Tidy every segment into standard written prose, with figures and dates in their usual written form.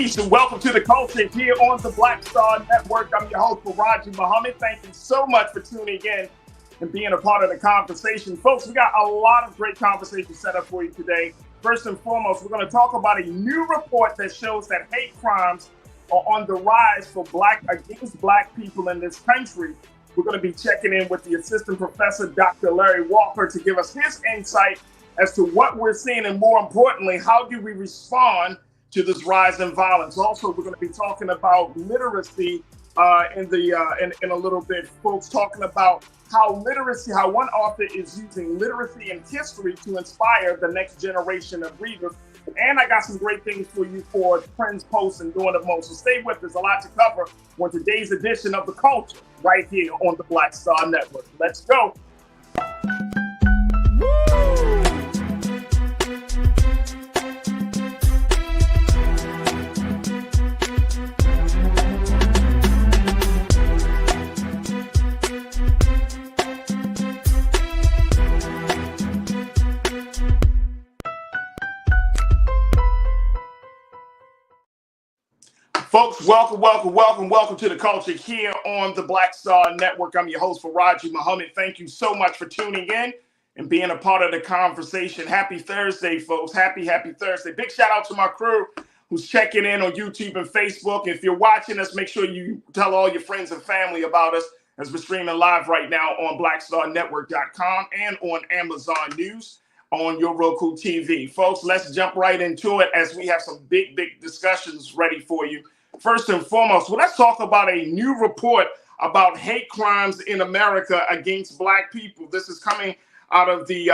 Peace and welcome to the culture here on the Black Star Network. I'm your host, Farajii. Thank you so much for tuning in and being a part of the conversation. Folks, we got a lot of great conversations set up for you today. First and foremost, we're going to talk about a new report that shows that hate crimes are on the rise for against black people in this country. We're going to be checking in with the assistant professor, Dr. Larry Walker, to give us his insight as to what we're seeing, and more importantly, how do we respond to this rise in violence. Also, we're going to be talking about literacy in a little bit. Folks, talking about how one author is using literacy and history to inspire the next generation of readers. And I got some great things for you for trends, posts, and doing the most. So stay with us. There's a lot to cover on today's edition of The Culture right here on the Black Star Network. Let's go. Folks, welcome to the culture here on the Black Star Network. I'm your host, Farajii. Thank you so much for tuning in and being a part of the conversation. Happy Thursday, folks. Happy Thursday. Big shout out to my crew who's checking in on YouTube and Facebook. If you're watching us, make sure you tell all your friends and family about us as we're streaming live right now on blackstarnetwork.com and on Amazon News on your Roku TV. Folks, let's jump right into it as we have some big discussions ready for you. First and foremost, let's talk about a new report about hate crimes in America against black people. This is coming out of the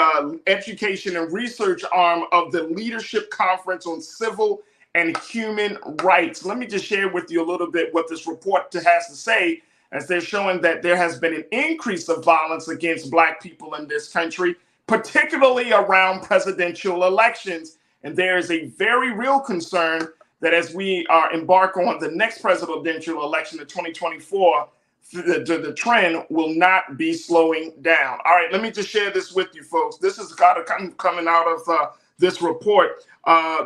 education and research arm of the Leadership Conference on Civil and Human Rights. Let me just share with you a little bit what this report has to say, as they're showing that there has been an increase of violence against black people in this country, particularly around presidential elections. And there is a very real concern that as we embark on the next presidential election of 2024, the trend will not be slowing down. All right, let me just share this with you, folks. This is coming out of this report.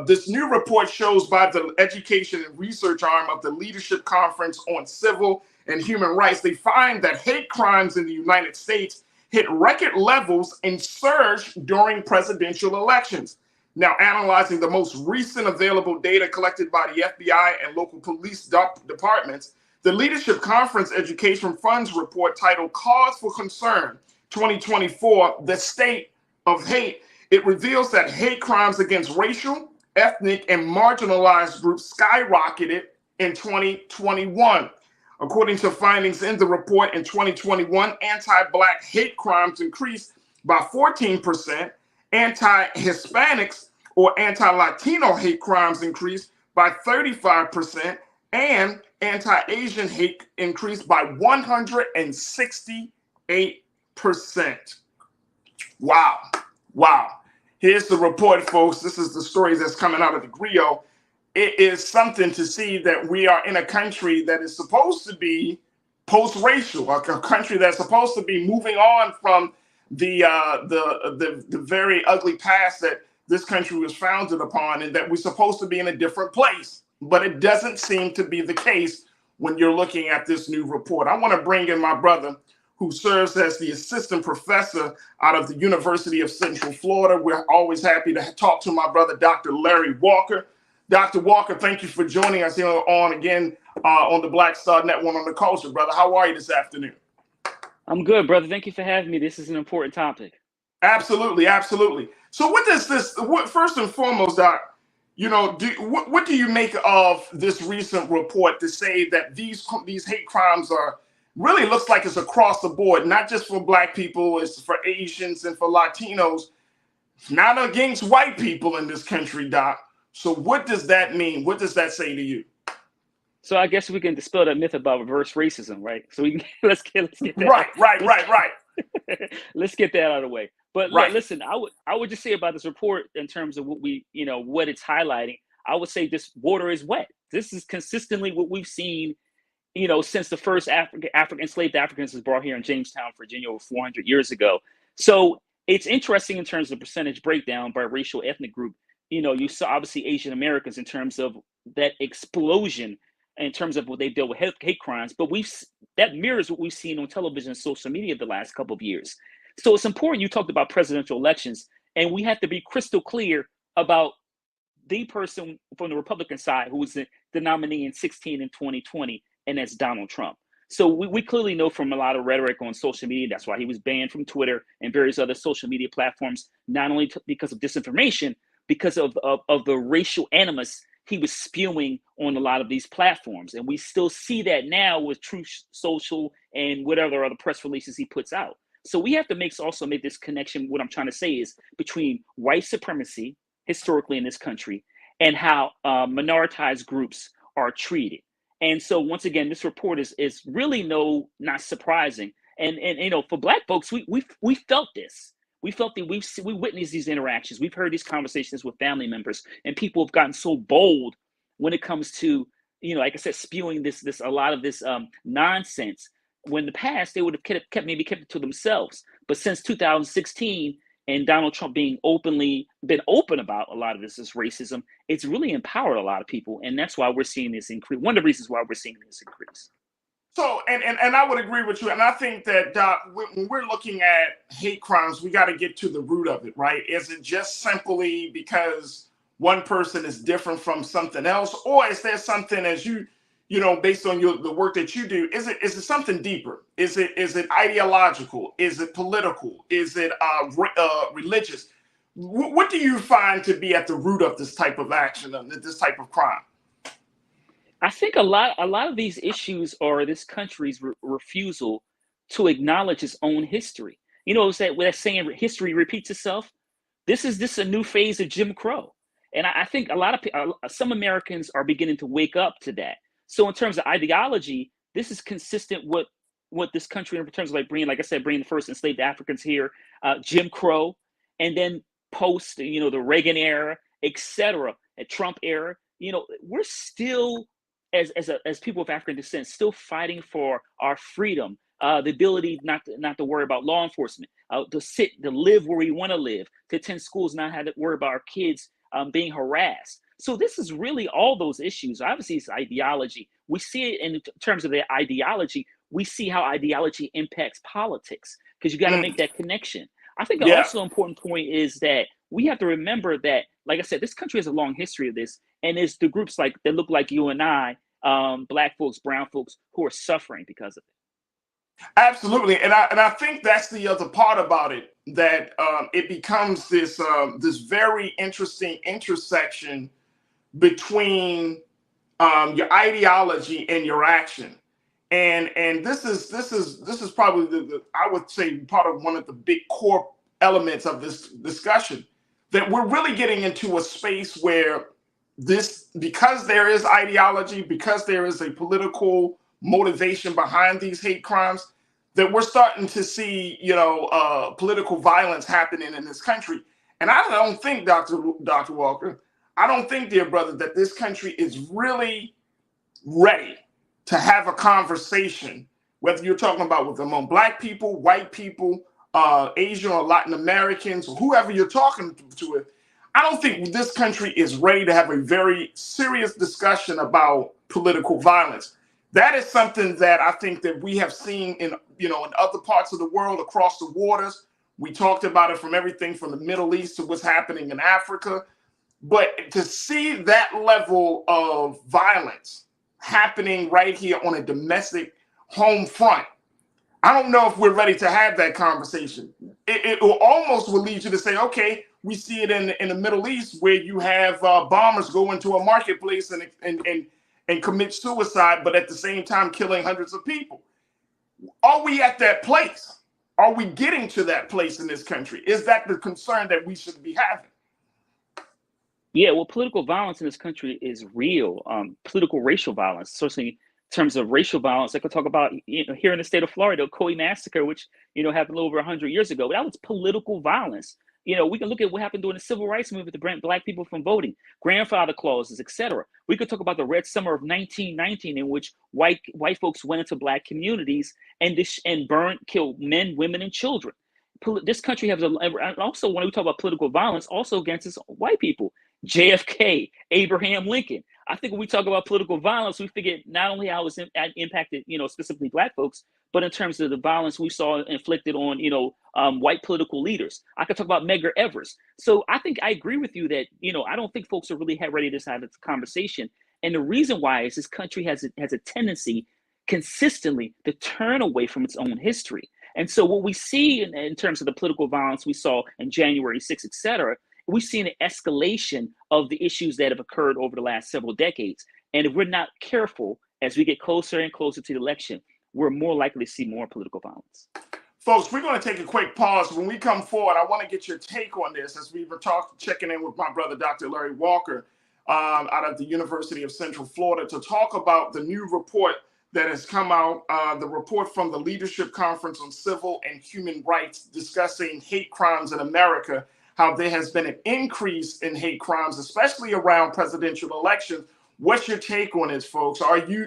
This new report shows by the Education and Research arm of the Leadership Conference on Civil and Human Rights. They find that hate crimes in the United States hit record levels and surged during presidential elections. Now, analyzing the most recent available data collected by the FBI and local police departments, the Leadership Conference Education Funds report titled Cause for Concern 2024, The State of Hate, it reveals that hate crimes against racial, ethnic, and marginalized groups skyrocketed in 2021. According to findings in the report, in 2021, anti-Black hate crimes increased by 14%, anti-Hispanics or anti-Latino hate crimes increased by 35%, and anti-Asian hate increased by 168%. Wow. Here's the report, folks. This is the story that's coming out of the GRIO. It is something to see that we are in a country that is supposed to be post-racial, a country that's supposed to be moving on from the very ugly past that this country was founded upon, and that we're supposed to be in a different place. But it doesn't seem to be the case when you're looking at this new report. I want to bring in my brother, who serves as the assistant professor out of the University of Central Florida. We're always happy to talk to my brother, Dr. Larry Walker. Dr. Walker, thank you for joining us here on the Black Star Network on the Culture, brother. How are you this afternoon? I'm good, brother. Thank you for having me. This is an important topic. Absolutely. So what does this, first and foremost, Doc, what do you make of this recent report to say that these hate crimes are really looks like it's across the board, not just for black people, it's for Asians and for Latinos, not against white people in this country, Doc. So what does that mean? What does that say to you? So I guess we can dispel that myth about reverse racism, right? So we can, let's get that. Right. Let's get that out of the way. But listen, I would just say about this report in terms of what it's highlighting. I would say this water is wet. This is consistently what we've seen, since the first enslaved Africans was brought here in Jamestown, Virginia, over 400 years ago. So it's interesting in terms of percentage breakdown by racial ethnic group. You saw obviously Asian Americans in terms of that explosion in terms of what they deal with hate crimes, but that mirrors what we've seen on television and social media the last couple of years. So it's important. You talked about presidential elections, and we have to be crystal clear about the person from the Republican side who was the nominee in 16 and 2020, and that's Donald Trump. So we clearly know from a lot of rhetoric on social media, that's why he was banned from Twitter and various other social media platforms, not only because of disinformation, because of the racial animus he was spewing on a lot of these platforms. And we still see that now with Truth Social and whatever other press releases he puts out. So we have to also make this connection. What I'm trying to say is between white supremacy historically in this country and how minoritized groups are treated. And so once again, this report is really not surprising. And for Black folks, we felt this. We felt that we witnessed these interactions. We've heard these conversations with family members, and people have gotten so bold when it comes to, like I said, spewing a lot of this nonsense. When in the past they would have kept it to themselves. But since 2016 and Donald Trump been open about a lot of this racism, it's really empowered a lot of people, and that's why we're seeing this increase. One of the reasons why we're seeing this increase. So, and I would agree with you. And I think that, Doc, when we're looking at hate crimes, we got to get to the root of it, right? Is it just simply because one person is different from something else? Or is there something, as based on the work that you do, is it something deeper? Is it ideological? Is it political? Is it religious? What do you find to be at the root of this type of action, this type of crime? I think a lot of these issues are this country's refusal to acknowledge its own history. It's that saying, history repeats itself. This is a new phase of Jim Crow. And I think some Americans are beginning to wake up to that. So in terms of ideology, this is consistent with what this country, in terms of bringing the first enslaved Africans here, Jim Crow, and then post, the Reagan era, etc., the Trump era. We're still, as people of African descent, still fighting for our freedom, the ability not to worry about law enforcement, to live where we want to live, to attend schools, not have to worry about our kids being harassed. So this is really all those issues. Obviously, it's ideology. We see it in terms of the ideology. We see how ideology impacts politics, because you got to make that connection. I think also important point is that we have to remember that, like I said, this country has a long history of this, and it's the groups that look like you and I, Black folks, brown folks, who are suffering because of it. Absolutely, and I think that's the other part about it, that it becomes this very interesting intersection between your ideology and your action, and this is probably the I would say part of one of the big core elements of this discussion, that we're really getting into a space where because there is ideology, because there is a political motivation behind these hate crimes, that we're starting to see political violence happening in this country. And I don't think, Dr. Walker, I don't think, dear brother, that this country is really ready to have a conversation, whether you're talking about among Black people, white people, Asian or Latin Americans, or whoever you're talking to. I don't think this country is ready to have a very serious discussion about political violence. That is something that I think that we have seen in other parts of the world, across the waters. We talked about it from everything from the Middle East to what's happening in Africa. But to see that level of violence happening right here on a domestic home front, I don't know if we're ready to have that conversation. It almost will lead you to say, okay, we see it in the Middle East, where you have bombers go into a marketplace and commit suicide, but at the same time killing hundreds of people. Are we at that place? Are we getting to that place in this country? Is that the concern that we should be having? Yeah, well, political violence in this country is real. Political racial violence, certainly in terms of racial violence. I could talk about here in the state of Florida, the Coy massacre, which happened over 100 years ago. That was political violence. We can look at what happened during the civil rights movement to prevent Black people from voting, grandfather clauses, etc. We could talk about the Red Summer of 1919, in which white folks went into Black communities and killed men, women, and children. This country has also, when we talk about political violence, also against its white people. JFK, Abraham Lincoln. I think when we talk about political violence, we forget not only how it's impacted, specifically Black folks, but in terms of the violence we saw inflicted on, white political leaders. I could talk about Medgar Evers. So I think I agree with you that, I don't think folks are really ready to have this conversation. And the reason why is this country has a tendency consistently to turn away from its own history. And so what we see in terms of the political violence we saw in January 6th, et cetera, we've seen an escalation of the issues that have occurred over the last several decades. And if we're not careful, as we get closer and closer to the election, we're more likely to see more political violence. Folks, we're going to take a quick pause. When we come forward, I want to get your take on this as we were checking in with my brother, Dr. Larry Walker, out of the University of Central Florida, to talk about the new report that has come out, the report from the Leadership Conference on Civil and Human Rights discussing hate crimes in America, how there has been an increase in hate crimes, especially around presidential elections. What's your take on this, folks? Are you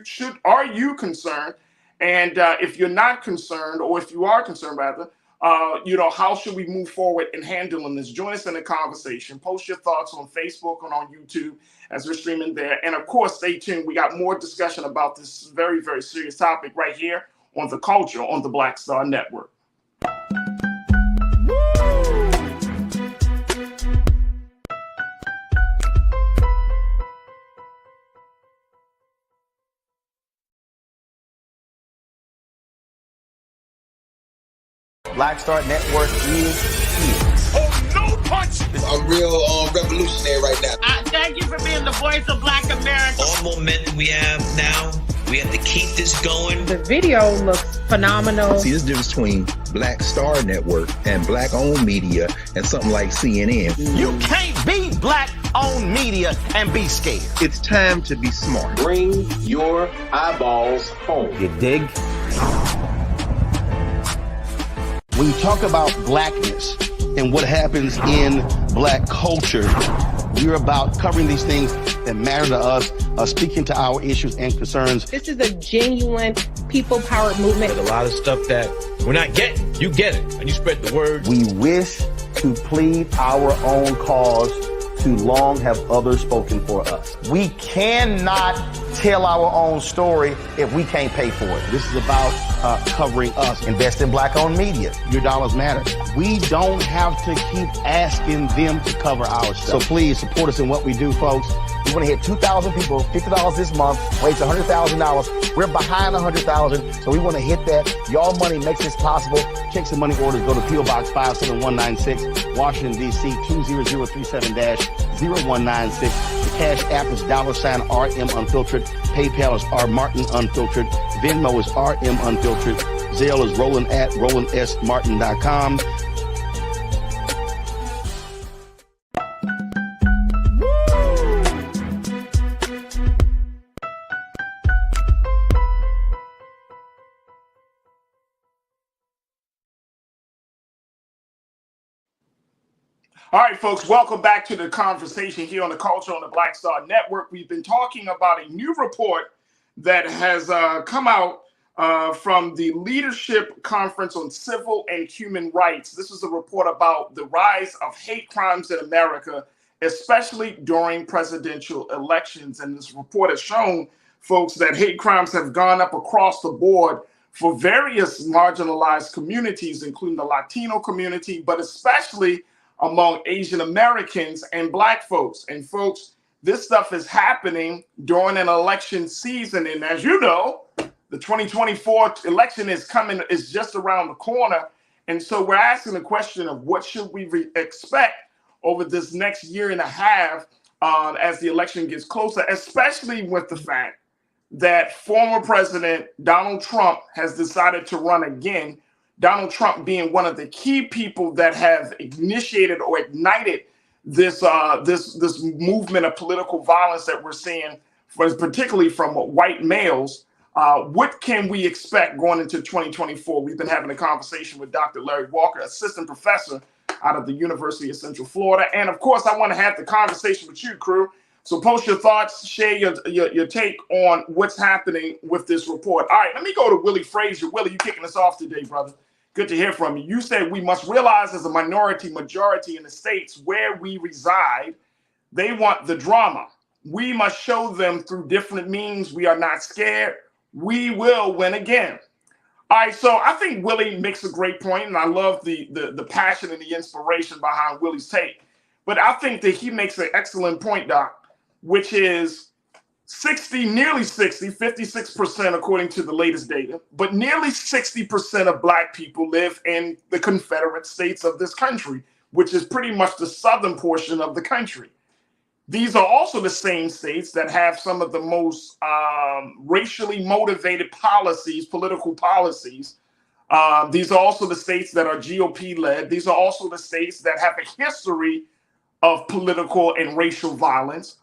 concerned? And if you're not concerned, or if you are concerned, rather, how should we move forward in handling this? Join us in the conversation. Post your thoughts on Facebook and on YouTube as we're streaming there. And of course, stay tuned. We got more discussion about this very, very serious topic right here on The Culture on the Black Star Network. Black Star Network is here. Oh, no punch! I'm real revolutionary right now. Thank you for being the voice of Black America. All momentum we have now, we have to keep this going. The video looks phenomenal. See, there's a difference between Black Star Network and Black-owned media and something like CNN. You can't be Black-owned media and be scared. It's time to be smart. Bring your eyeballs home. You dig? When you talk about blackness and what happens in Black culture, we're about covering these things that matter to us, speaking to our issues and concerns. This is a genuine people-powered movement. There's a lot of stuff that we're not getting. You get it, and you spread the word. We wish to plead our own cause. Too long have others spoken for us. We cannot tell our own story if we can't pay for it. This is about covering us. Invest in Black-owned media. Your dollars matter. We don't have to keep asking them to cover our stuff. So please support us in what we do, folks. We want to hit 2,000 people, $50 this month, raise $100,000. We're behind 100,000, so we want to hit that. Y'all money makes this possible. Checks and money orders go to P.O. Box 57196, Washington, D.C. 20037-0196. The Cash App is $RM Unfiltered. PayPal is R Martin Unfiltered. Venmo is RM Unfiltered. Zelle is Roland at RolandSMartin.com. All right, folks, welcome back to the conversation here on the Culture on the Black Star Network. We've been talking about a new report that has come out from the Leadership Conference on Civil and Human Rights. This is a report about the rise of hate crimes in America, especially during presidential elections. And this report has shown, folks, that hate crimes have gone up across the board for various marginalized communities, including the Latino community, but especially among Asian Americans and Black folks. And folks, this stuff is happening during an election season. And as you know, the 2024 election is just around the corner. And so we're asking the question of what should we expect over this next year and a half as the election gets closer, especially with the fact that former President Donald Trump has decided to run again. Donald Trump being one of the key people that have initiated or ignited this movement of political violence that we're seeing, particularly from white males. What can we expect going into 2024? We've been having a conversation with Dr. Larry Walker, assistant professor out of the University of Central Florida. And of course, I want to have the conversation with you, crew. So post your thoughts, share your take on what's happening with this report. All right, let me go to Willie Frazier. Willie, you kicking us off today, brother. Good to hear from you. You said we must realize as a majority in the states where we reside, they want the drama. We must show them through different means we are not scared. We will win again. All right, so I think Willie makes a great point, and I love the passion and the inspiration behind Willie's take. But I think that he makes an excellent point, Doc, which is 56% according to the latest data, but nearly 60% of Black people live in the Confederate States of this country, which is pretty much the southern portion of the country. These are also the same states that have some of the most racially motivated policies, political policies. These are also the states that are GOP led. These are also the states that have a history of political and racial violence.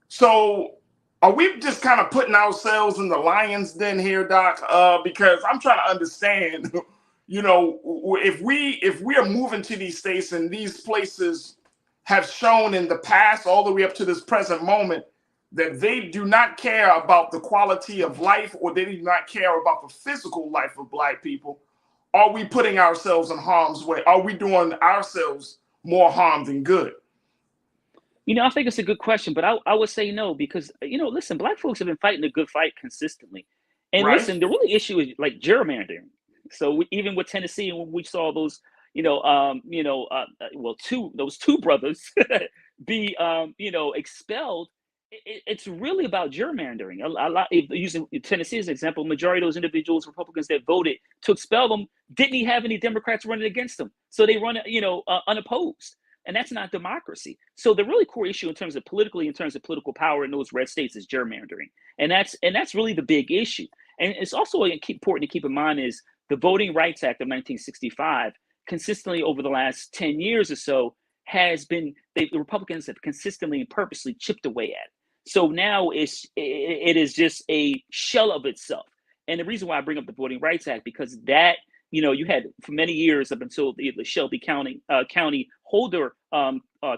So are we just kind of putting ourselves in the lion's den here, Doc? Because I'm trying to understand, if we are moving to these states and these places have shown in the past all the way up to this present moment that they do not care about the quality of life, or they do not care about the physical life of Black people, are we putting ourselves in harm's way? Are we doing ourselves more harm than good? I think it's a good question, but I would say no, because, listen, Black folks have been fighting a good fight consistently. And right. Listen, the really issue is like gerrymandering. So even with Tennessee, and when we saw those, those two brothers be, expelled, it's really about gerrymandering. A lot, using Tennessee as an example, majority of those individuals, Republicans that voted to expel them, didn't have any Democrats running against them. So they run, unopposed. And that's not democracy. So the really core issue in terms of political power in those red states is gerrymandering. And that's really the big issue. And it's also important to keep in mind is the Voting Rights Act of 1965 consistently over the last 10 years or so has been, the Republicans have consistently and purposely chipped away at. So now it is just a shell of itself. And the reason why I bring up the Voting Rights Act, because that, you had for many years up until the Shelby County Holder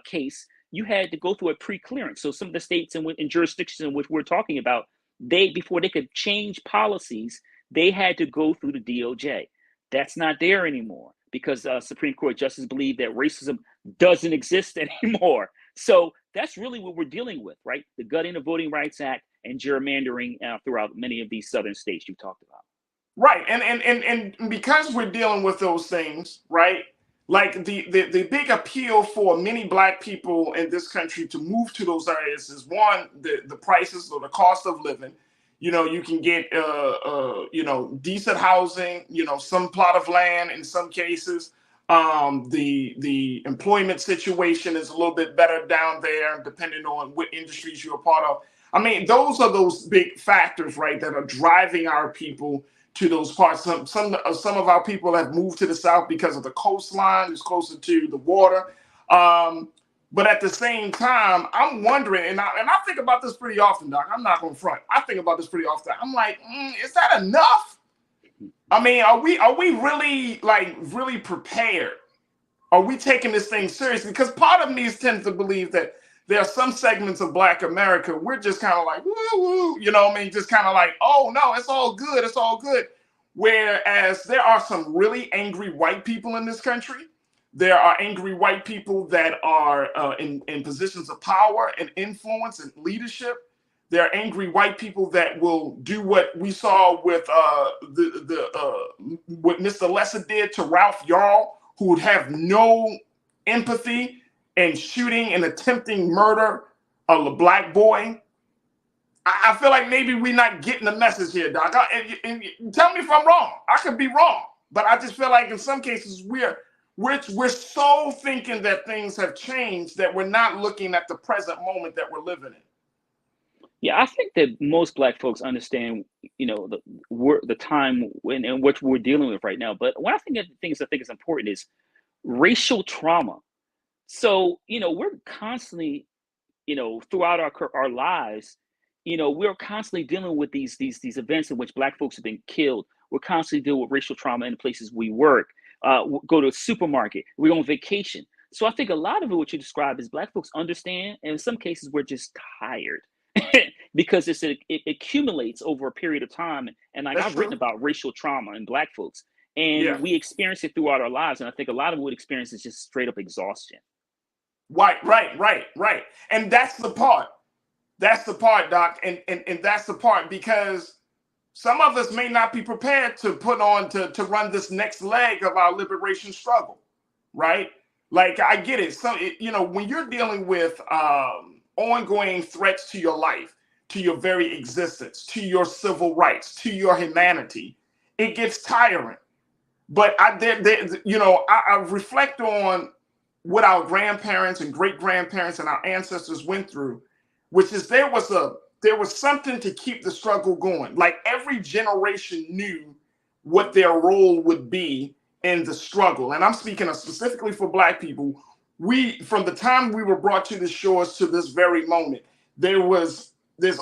case, you had to go through a pre-clearance. So some of the states and jurisdictions in which we're talking about, before they could change policies, they had to go through the DOJ. That's not there anymore because Supreme Court justices believe that racism doesn't exist anymore. So that's really what we're dealing with, right? The gutting of Voting Rights Act and gerrymandering throughout many of these southern states you talked about. Right, and because we're dealing with those things, right? Like the big appeal for many Black people in this country to move to those areas is one, the prices or the cost of living. You can get decent housing, some plot of land in some cases. The employment situation is a little bit better down there, depending on what industries you're a part of. I mean, those are those big factors, right, that are driving our people to those parts. Some of our people have moved to the South because of the coastline. It's closer to the water. But at the same time, I'm wondering, and I think about this pretty often, Doc. I'm not going to front. I think about this pretty often. I'm like, is that enough? I mean, are we really prepared? Are we taking this thing seriously? Because part of me tends to believe that there are some segments of Black America, we're just kind of like, woo, woo, just kind of like, oh, no, it's all good. It's all good. Whereas there are some really angry white people in this country. There are angry white people that are in positions of power and influence and leadership. There are angry white people that will do what we saw with what Mr. Lesser did to Ralph Yarl, who would have no empathy and shooting and attempting murder of a Black boy. I feel like maybe we're not getting the message here, Doc. And tell me if I'm wrong. I could be wrong, but I just feel like in some cases we're so thinking that things have changed that we're not looking at the present moment that we're living in. Yeah, I think that most Black folks understand, the time in which we're dealing with right now. But one of the things I think is important is racial trauma. So, we're constantly, throughout our lives, we're constantly dealing with these events in which Black folks have been killed. We're constantly dealing with racial trauma in the places we work, go to a supermarket, we're on vacation. So I think a lot of it, what you describe is Black folks understand, and in some cases we're just tired because it accumulates over a period of time. And like I've written about racial trauma in Black folks, and we experience it throughout our lives. And I think a lot of what experience is just straight up exhaustion. Right. And that's the part. That's the part, Doc, and that's the part, because some of us may not be prepared to put on to run this next leg of our liberation struggle, right? Like, I get it. So, when you're dealing with ongoing threats to your life, to your very existence, to your civil rights, to your humanity, it gets tiring. But I reflect on what our grandparents and great grandparents and our ancestors went through, which is there was something to keep the struggle going. Like, every generation knew what their role would be in the struggle. And I'm speaking specifically for Black people. From the time we were brought to the shores to this very moment, there's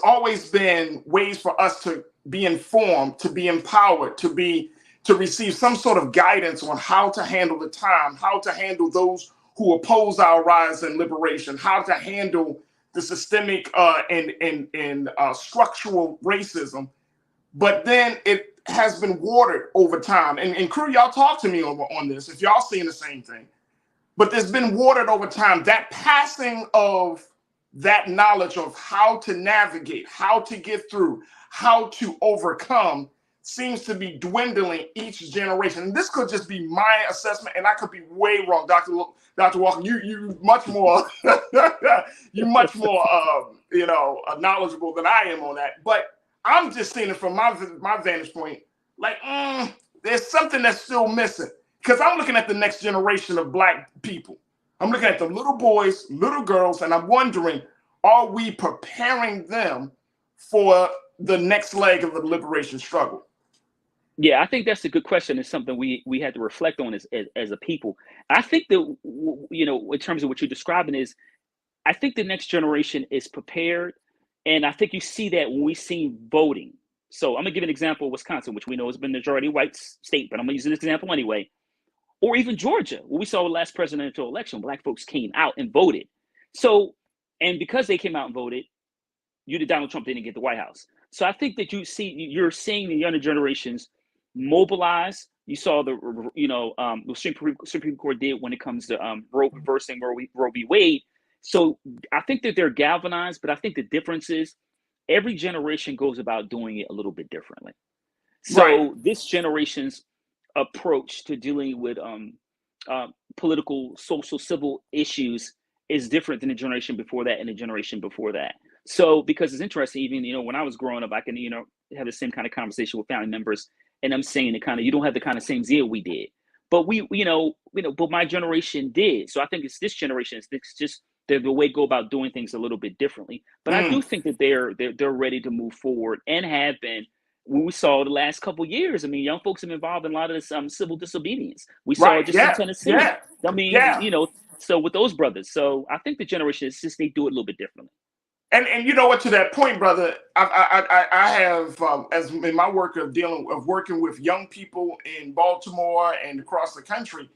always been ways for us to be informed, to be empowered, to receive some sort of guidance on how to handle the time, how to handle those who oppose our rise and liberation, how to handle the systemic and structural racism. But then it has been watered over time. And crew, y'all talk to me on this if y'all seeing the same thing. But there's been watered over time. That passing of that knowledge of how to navigate, how to get through, how to overcome seems to be dwindling each generation. And this could just be my assessment, and I could be way wrong, Dr. Walker. You much more knowledgeable than I am on that. But I'm just seeing it from my vantage point. Like, there's something that's still missing, because I'm looking at the next generation of Black people. I'm looking at the little boys, little girls, and I'm wondering, are we preparing them for the next leg of the liberation struggle? Yeah, I think that's a good question. It's something we had to reflect on as a people. I think that, in terms of what you're describing is, I think the next generation is prepared. And I think you see that when we see voting. So I'm gonna give an example of Wisconsin, which we know has been a majority white state, but I'm gonna use this example anyway. Or even Georgia, what we saw with the last presidential election, Black folks came out and voted. So, and because they came out and voted, Donald Trump didn't get the White House. So I think that you're seeing the younger generations mobilize. You saw the Supreme Court did when it comes to reversing Roe v. Wade. So I think that they're galvanized, but I think the difference is every generation goes about doing it a little bit differently. So This generation's approach to dealing with political, social, civil issues is different than the generation before that and the generation before that. So because it's interesting, even, when I was growing up, I can, have the same kind of conversation with family members, and I'm saying you don't have the kind of same zeal we did, but but my generation did. So I think it's this generation, it's just the way to go about doing things a little bit differently. But I do think that they're ready to move forward and have been. When we saw the last couple of years, I mean, young folks have been involved in a lot of this civil disobedience. We saw it just in Tennessee. Yeah. I mean, so with those brothers. So I think the generation is just, they do it a little bit differently. And you know what, to that point, brother, I have, as in my work of working with young people in Baltimore and across the country,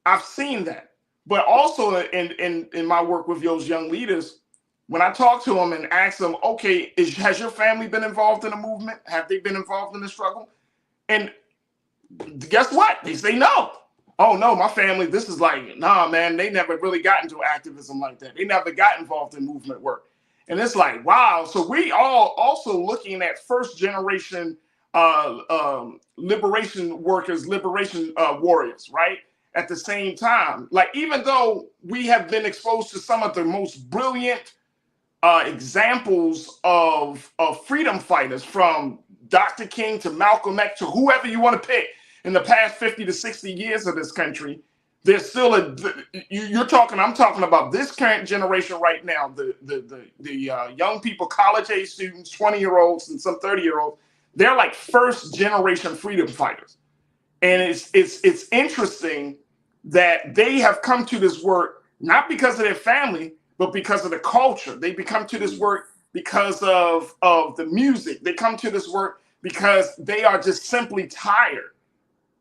I've seen that. But also in my work with those young leaders, when I talk to them and ask them, okay, has your family been involved in the movement? Have they been involved in the struggle? And guess what? They say no. Oh, no, my family, this is like, nah, man, they never really got into activism like that. They never got involved in movement work. And it's like, wow. So we all also looking at first generation liberation workers, liberation warriors, right? At the same time, like, even though we have been exposed to some of the most brilliant examples of freedom fighters, from Dr. King to Malcolm X to whoever you want to pick in the past 50 to 60 years of this country, there's still I'm talking about this current generation right now, the young people, college age students, 20-year-olds and some 30-year-olds, they're like first generation freedom fighters. And it's interesting that they have come to this work not because of their family, but because of the culture. They become to this work because of the music. They come to this work because they are just simply tired.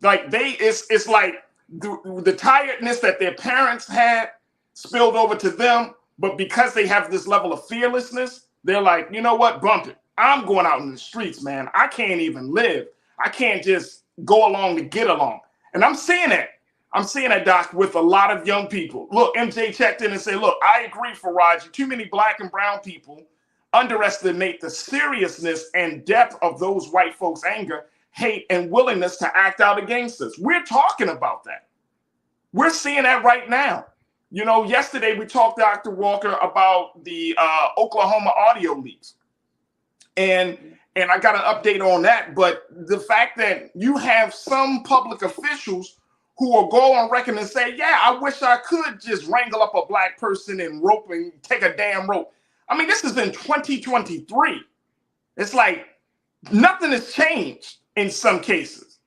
Like it's like the tiredness that their parents had spilled over to them, but because they have this level of fearlessness, they're like, you know what, bump it. I'm going out in the streets, man. I can't even live. I can't just go along to get along. And I'm seeing that. I'm seeing that, Doc, with a lot of young people. Look, MJ checked in and said, look, I agree, Farajii. Too many Black and brown people underestimate the seriousness and depth of those white folks' anger, hate, and willingness to act out against us. We're talking about that. We're seeing that right now. You know, yesterday we talked to Dr. Walker about the Oklahoma audio leaks. And I got an update on that. But the fact that you have some public officials who will go on record and say, yeah, I wish I could just wrangle up a black person and rope and take a damn rope. I mean, this is in 2023. It's like nothing has changed in some cases.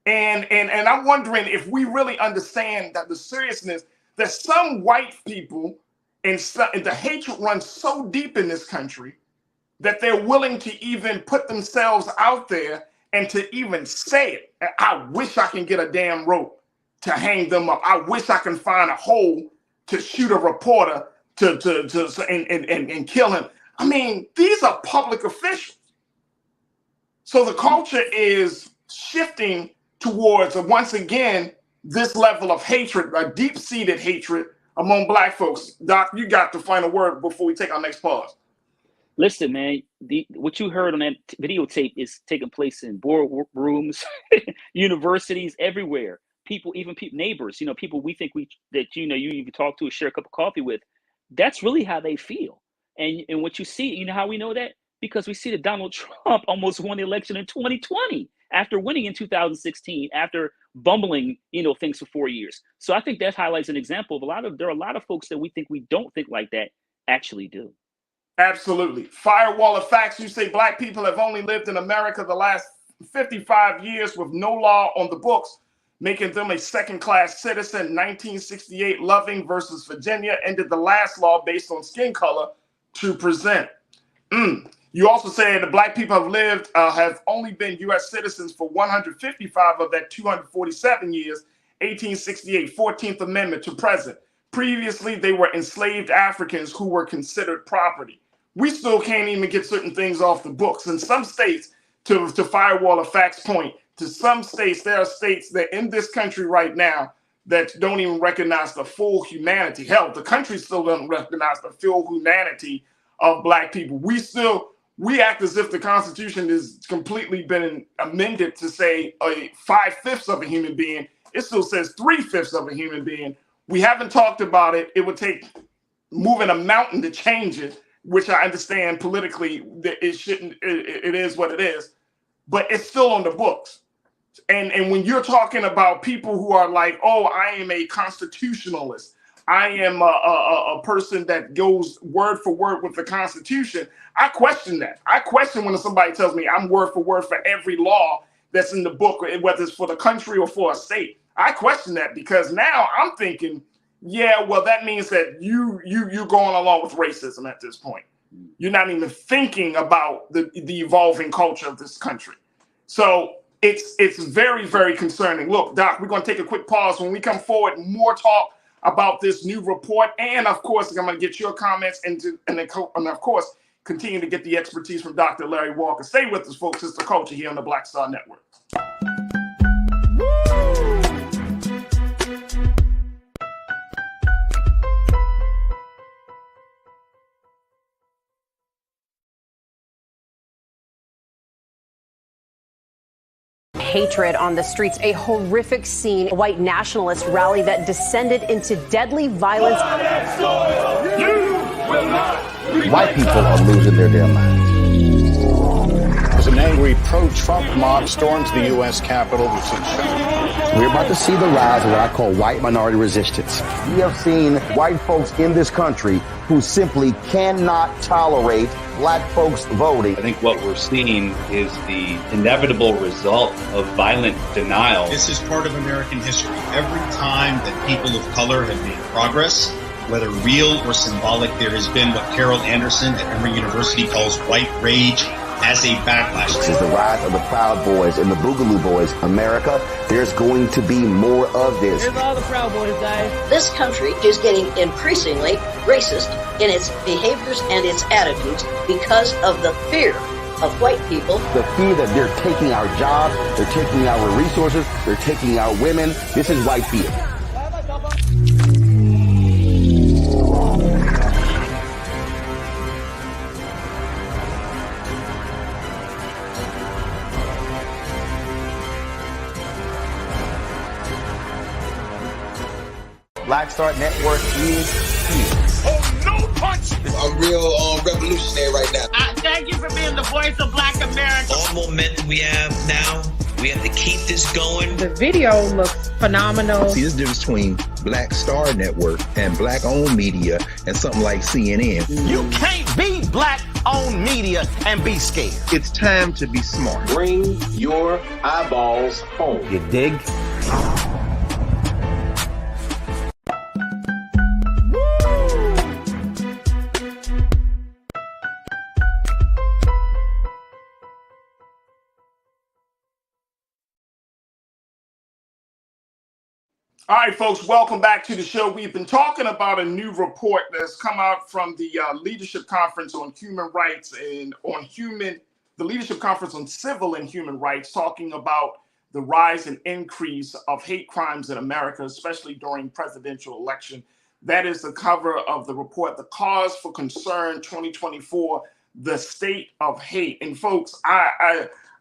And I'm wondering if we really understand that the seriousness that some white people and the hatred runs so deep in this country that they're willing to even put themselves out there and to even say it. I wish I can get a damn rope to hang them up. I wish I can find a hole to shoot a reporter and kill him. I mean, these are public officials. So the culture is shifting towards, once again, this level of hatred, a deep-seated hatred among black folks. Doc, you got the final word before we take our next pause. Listen, man, what you heard on that videotape is taking place in boardrooms, universities, everywhere. People, even neighbors, you know, people we think that you even talk to or share a cup of coffee with. That's really how they feel. And what you see, you know how we know that? Because we see that Donald Trump almost won the election in 2020 after winning in 2016, after bumbling, things for 4 years. So I think that highlights an example of there are a lot of folks that we don't think like that actually do. Absolutely. Firewall of facts. You say black people have only lived in America the last 55 years with no law on the books, making them a second-class citizen. 1968, Loving versus Virginia ended the last law based on skin color to present. You also say that black people have only been U.S. citizens for 155 of that 247 years, 1868, 14th Amendment to present. Previously, they were enslaved Africans who were considered property. We still can't even get certain things off the books. In some states, to Firewall of Facts point, to some states, there are states that in this country right now that don't even recognize the full humanity. Hell, the country still doesn't recognize the full humanity of black people. We act as if the Constitution has completely been amended to say 5/5 of a human being. It still says 3/5 of a human being. We haven't talked about it. It would take moving a mountain to change it, which I understand politically that it shouldn't. It is what it is, but it's still on the books. And when you're talking about people who are like, oh, I am a constitutionalist, I am a person that goes word for word with the Constitution, I question that. I question when somebody tells me I'm word for word for every law that's in the book, whether it's for the country or for a state. I question that because now I'm thinking, yeah, well, that means that you're going along with racism at this point. You're not even thinking about the evolving culture of this country. So it's very, very concerning. Look, Doc, we're going to take a quick pause. When we come forward, more talk about this new report. And of course, I'm going to get your comments and of course, continue to get the expertise from Dr. Larry Walker. Stay with us, folks. It's The Culture here on the Black Star Network. Hatred on the streets, a horrific scene, a white nationalist rally that descended into deadly violence. White people are losing their damn minds. As an angry pro-Trump mob storms the U.S. Capitol, we're about to see the rise of what I call white minority resistance. We have seen white folks in this country who simply cannot tolerate black folks voting. I think what we're seeing is the inevitable result of violent denial. This is part of American history. Every time that people of color have made progress, whether real or symbolic, there has been what Carol Anderson at Emory University calls white rage as a backlash. This is the rise of the Proud Boys and the Boogaloo Boys. America, there's going to be more of this. Here's all the Proud Boys, guys. This country is getting increasingly racist in its behaviors and its attitudes because of the fear of white people. The fear that they're taking our jobs, they're taking our resources, they're taking our women. This is white fear. Black Star Network is here. Oh, no punch! I'm real revolutionary right now. Thank you for being the voice of Black America. All momentum we have now, we have to keep this going. The video looks phenomenal. See, there's a difference between Black Star Network and black-owned media and something like CNN. You can't be black-owned media and be scared. It's time to be smart. Bring your eyeballs home. You dig? All right, folks, welcome back to the show. We've been talking about a new report that's come out from the Leadership Conference on Human Rights and the Leadership Conference on Civil and Human Rights, talking about the rise and increase of hate crimes in America, especially during presidential election. That is the cover of the report, The Cause for Concern 2024, The State of Hate. And folks,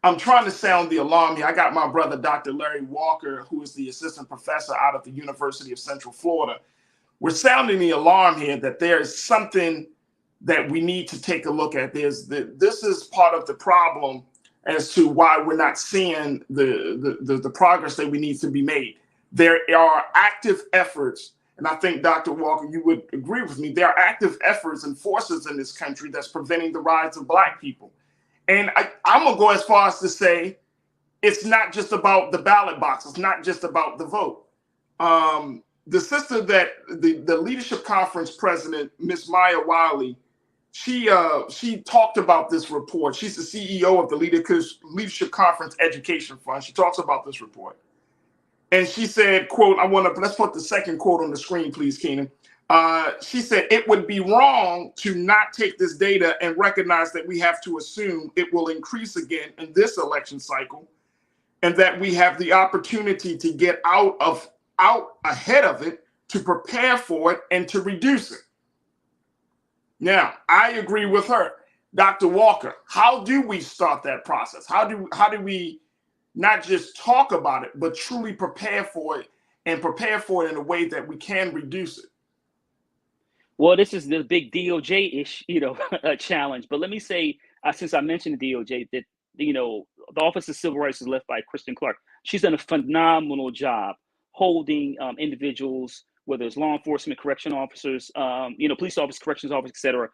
I'm trying to sound the alarm here. I got my brother, Dr. Larry Walker, who is the assistant professor out of the University of Central Florida. We're sounding the alarm here that there is something that we need to take a look at. This is part of the problem as to why we're not seeing the progress that we need to be made. There are active efforts, and I think, Dr. Walker, you would agree with me, there are active efforts and forces in this country that's preventing the rise of Black people. And I'm going to go as far as to say it's not just about the ballot box. It's not just about the vote. The sister that the Leadership Conference president, Miss Maya Wiley, she talked about this report. She's the CEO of the Leadership Conference Education Fund. She talks about this report. And she said, quote, let's put the second quote on the screen, please, Keenan. She said, it would be wrong to not take this data and recognize that we have to assume it will increase again in this election cycle, and that we have the opportunity to get out ahead of it, to prepare for it, and to reduce it. Now, I agree with her. Dr. Walker, how do we start that process? How do we not just talk about it, but truly prepare for it, and prepare for it in a way that we can reduce it? Well, this is the big DOJ-ish, challenge. But let me say, since I mentioned the DOJ, that, the Office of Civil Rights is led by Kristen Clark. She's done a phenomenal job holding individuals, whether it's law enforcement, correction officers, police officers, corrections officers, et cetera,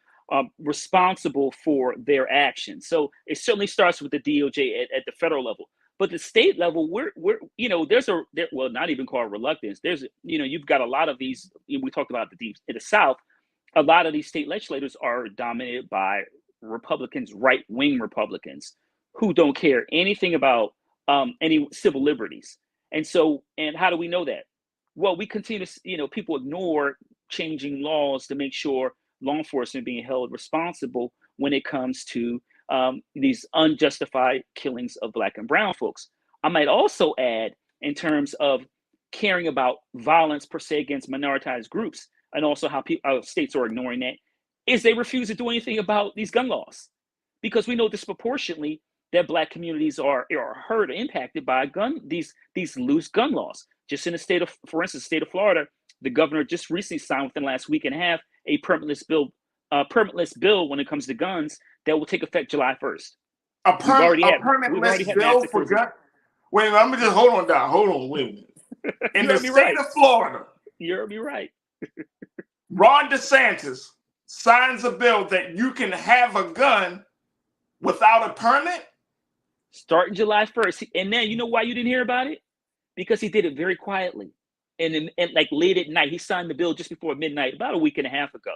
responsible for their actions. So it certainly starts with the DOJ at the federal level. But the state level, we're not even called reluctance. You've got a lot of these. We talked about in the South. A lot of these state legislators are dominated by Republicans, right-wing Republicans, who don't care anything about any civil liberties. And how do we know that? Well, we continue to, people ignore changing laws to make sure law enforcement being held responsible when it comes to these unjustified killings of Black and brown folks. I might also add, in terms of caring about violence per se against minoritized groups, and also how states are ignoring that, is they refuse to do anything about these gun laws, because we know disproportionately that Black communities are hurt or impacted by these loose gun laws. Just in the state of, for instance, state of Florida, the governor just recently signed within the last week and a half a permitless bill when it comes to guns that will take effect July 1st. A permitless bill for guns? Wait a minute, let me just hold on, wait a minute. In the state of Florida, you heard me right. Ron DeSantis signs a bill that you can have a gun without a permit? Starting July 1st. And then you know why you didn't hear about it? Because he did it very quietly. And like late at night, he signed the bill just before midnight, about a week and a half ago.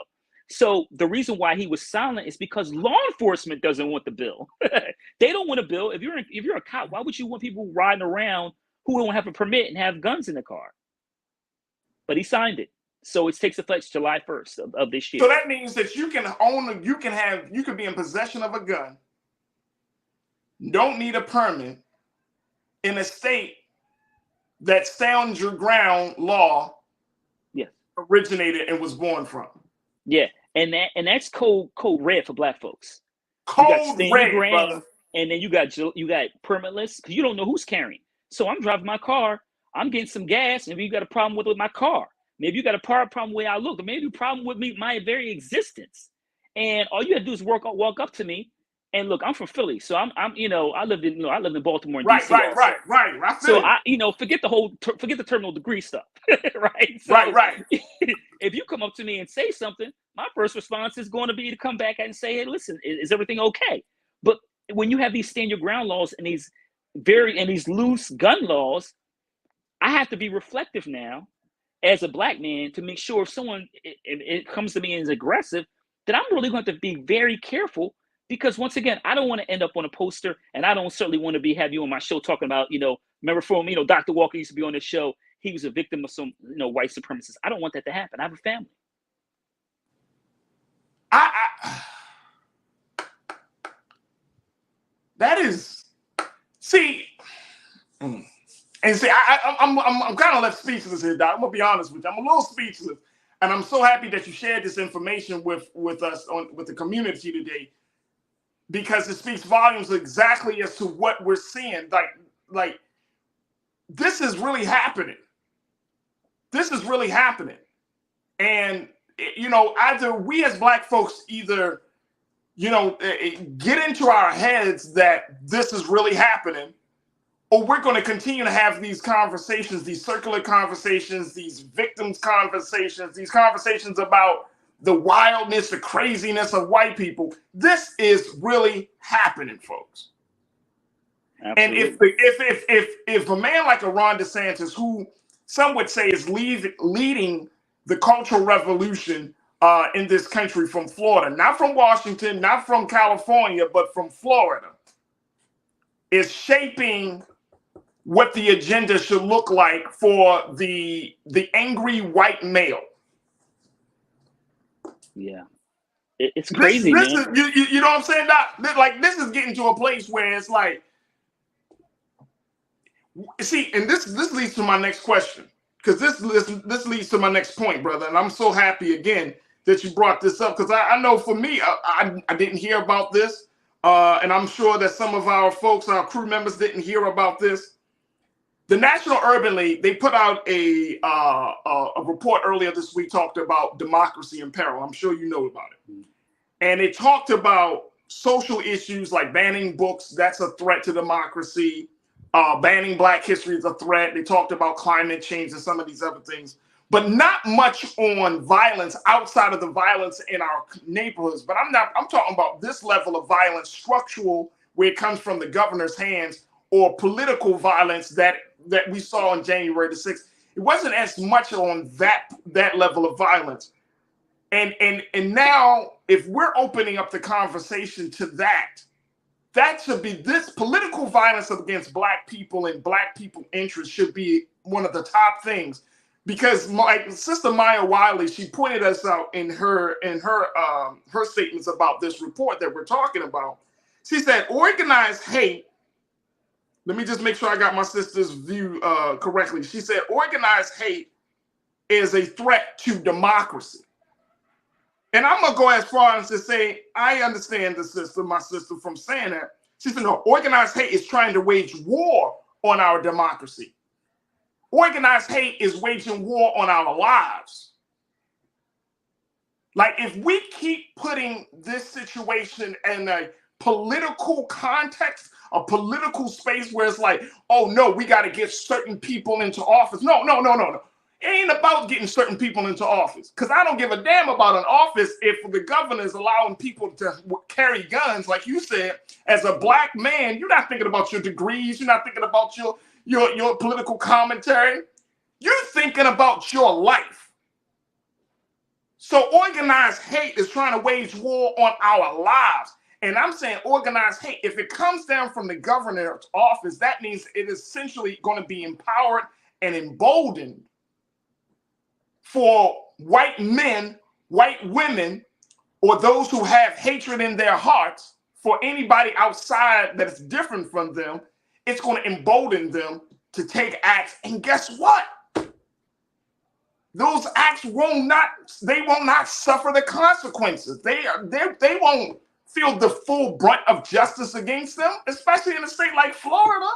So the reason why he was silent is because law enforcement doesn't want the bill. They don't want a bill. If you're a cop, why would you want people riding around who don't have a permit and have guns in the car? But he signed it. So it takes effect July 1st of this year. So that means that you can be in possession of a gun, don't need a permit, in a state that Stand Your Ground law originated and was born from. Yeah, and that's code red for Black folks. Code red, brother. And then you got permitless, because you don't know who's carrying. So I'm driving my car, I'm getting some gas, and you got a problem with my car. Maybe you got a problem with the way I look, or maybe a problem with me, my very existence. And all you have to do is walk up to me. And look, I'm from Philly, so I'm I lived in Baltimore and DC also. Right. So forget the terminal degree stuff, right? So right. If you come up to me and say something, my first response is going to be to come back and say, hey, listen, is everything okay? But when you have these stand your ground laws and these loose gun laws, I have to be reflective now as a black man to make sure if someone it comes to me and is aggressive, that I'm really going to be very careful. Because once again, I don't want to end up on a poster, and I don't certainly want to have you on my show talking about, remember from, Dr. Walker used to be on this show. He was a victim of some, white supremacists. I don't want that to happen. I have a family. That is, see, and see, I'm kind of left speechless here, Doc. I'm gonna be honest with you. I'm a little speechless, and I'm so happy that you shared this information with us with the community today. Because it speaks volumes exactly as to what we're seeing. Like this is really happening. This is really happening. And, either we as black folks get into our heads that this is really happening, or we're going to continue to have these conversations, these circular conversations, these victims conversations, these conversations about the wildness, the craziness of white people. This is really happening, folks. Absolutely. And if a man like a Ron DeSantis, who some would say is leading the cultural revolution in this country from Florida, not from Washington, not from California, but from Florida, is shaping what the agenda should look like for the angry white male. Yeah, it's crazy, man. You know what I'm saying? Like, this is getting to a place where it's like, see, and this leads to my next question, because this leads to my next point, brother. And I'm so happy again that you brought this up, because I know for me, I didn't hear about this, and I'm sure that some of our folks, our crew members, didn't hear about this. The National Urban League, they put out a report earlier this week, talked about democracy in peril. I'm sure you know about it. And it talked about social issues like banning books, that's a threat to democracy. Banning Black history is a threat. They talked about climate change and some of these other things, but not much on violence outside of the violence in our neighborhoods. But I'm talking about this level of violence, structural, where it comes from the governor's hands, or political violence that we saw on January the 6th. It wasn't as much on that level of violence. And now, if we're opening up the conversation to that should be, this political violence against Black people and Black people interests should be one of the top things. Because my sister Maya Wiley, she pointed us out in her statements about this report that we're talking about. She said, organized hate. Let me just make sure I got my sister's view correctly. She said, organized hate is a threat to democracy. And I'm going to go as far as to say, I understand my sister from saying that. She said, no, organized hate is trying to wage war on our democracy. Organized hate is waging war on our lives. Like, if we keep putting this situation in a political context, a political space where it's like, oh no, we got to get certain people into office. No. It ain't about getting certain people into office, because I don't give a damn about an office if the governor is allowing people to carry guns. Like you said, as a Black man, you're not thinking about your degrees. You're not thinking about your political commentary. You're thinking about your life. So organized hate is trying to wage war on our lives. And I'm saying organized hate, if it comes down from the governor's office, that means it is essentially going to be empowered and emboldened for white men, white women, or those who have hatred in their hearts for anybody outside that is different from them. It's going to embolden them to take acts. And guess what? Those acts will not suffer the consequences. They won't feel the full brunt of justice against them, especially in a state like Florida.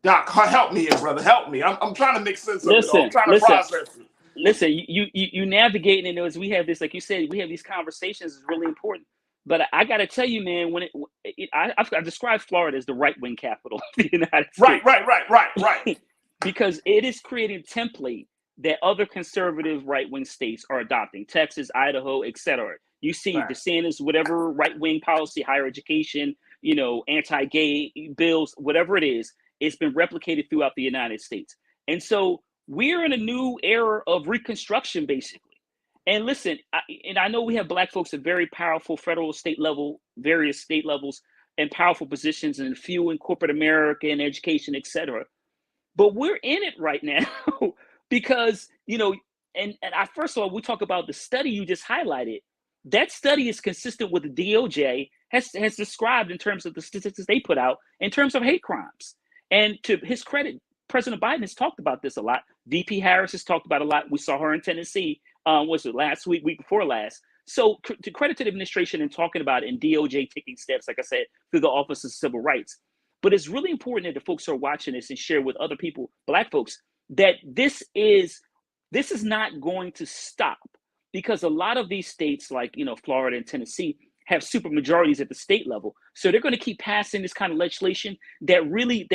Doc, help me here, brother. Help me. I'm trying to make sense of it all. I'm trying to process it. Listen, you navigating it as we have this, like you said, we have these conversations is really important. But I got to tell you, man, when I describe Florida as the right-wing capital of the United States. Right. Because it is creating a template that other conservative right-wing states are adopting. Texas, Idaho, etc. You see DeSantis, whatever right-wing policy, higher education, anti-gay bills, whatever it is, it's been replicated throughout the United States. And so we're in a new era of reconstruction, basically. And listen, I know we have Black folks at very powerful federal, state level, various state levels, and powerful positions, and few in corporate America and education, etc. But we're in it right now because, and I first of all, we talk about the study you just highlighted. That study is consistent with the DOJ has described in terms of the statistics they put out in terms of hate crimes. And to his credit, President Biden has talked about this a lot. VP Harris has talked about it a lot. We saw her in Tennessee. Was it last week before last? So to credit to the administration and talking about it, and DOJ taking steps, like I said, through the Office of Civil Rights. But it's really important that the folks who are watching this and share with other people, Black folks, that this is not going to stop, because a lot of these states, like Florida and Tennessee, have super majorities at the state level. So they're going to keep passing this kind of legislation that really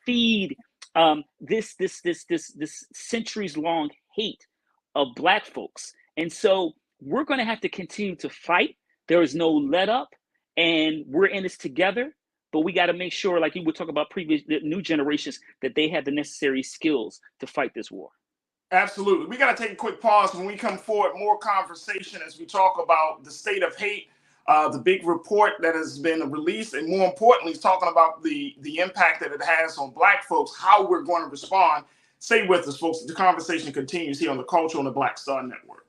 feed this centuries-long hate of Black folks. And so we're going to have to continue to fight. There is no let up, and we're in this together. But we got to make sure, like you would talk about the new generations, that they have the necessary skills to fight this war. Absolutely. We got to take a quick pause. When we come forward, more conversation as we talk about the state of hate, the big report that has been released, and more importantly, talking about the impact that it has on Black folks, how we're going to respond. Stay with us, folks. The conversation continues here on the Culture on the Black Star Network.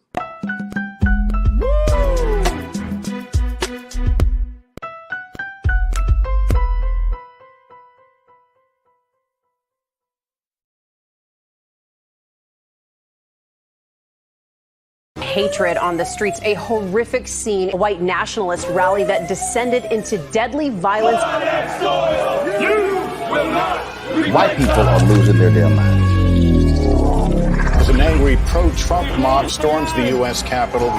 Hatred on the streets, a horrific scene, a white nationalist rally that descended into deadly violence. White people are losing their damn minds. As an angry pro-Trump mob storms the U.S. Capitol,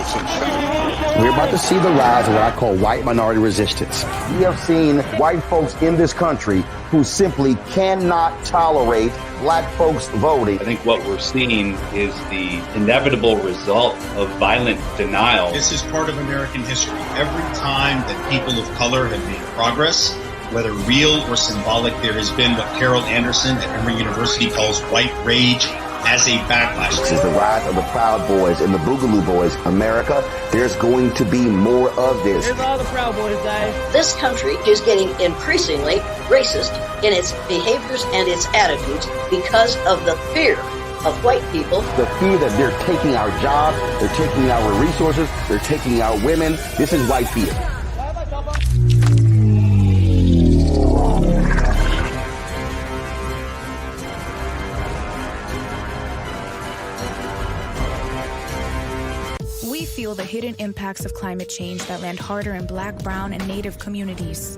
we're about to see the rise of what I call white minority resistance. We have seen white folks in this country who simply cannot tolerate Black folks voting. I think what we're seeing is the inevitable result of violent denial. This is part of American history. Every time that people of color have made progress, whether real or symbolic, there has been what Carol Anderson at Emory University calls white rage as a backlash. This is the rise of the Proud Boys and the Boogaloo Boys. America, there's going to be more of this. Here's all the Proud Boys, guys. This country is getting increasingly racist in its behaviors and its attitudes because of the fear of white people. The fear that they're taking our jobs, they're taking our resources, they're taking our women. This is white fear. We feel the hidden impacts of climate change that land harder in Black, brown, and Native communities.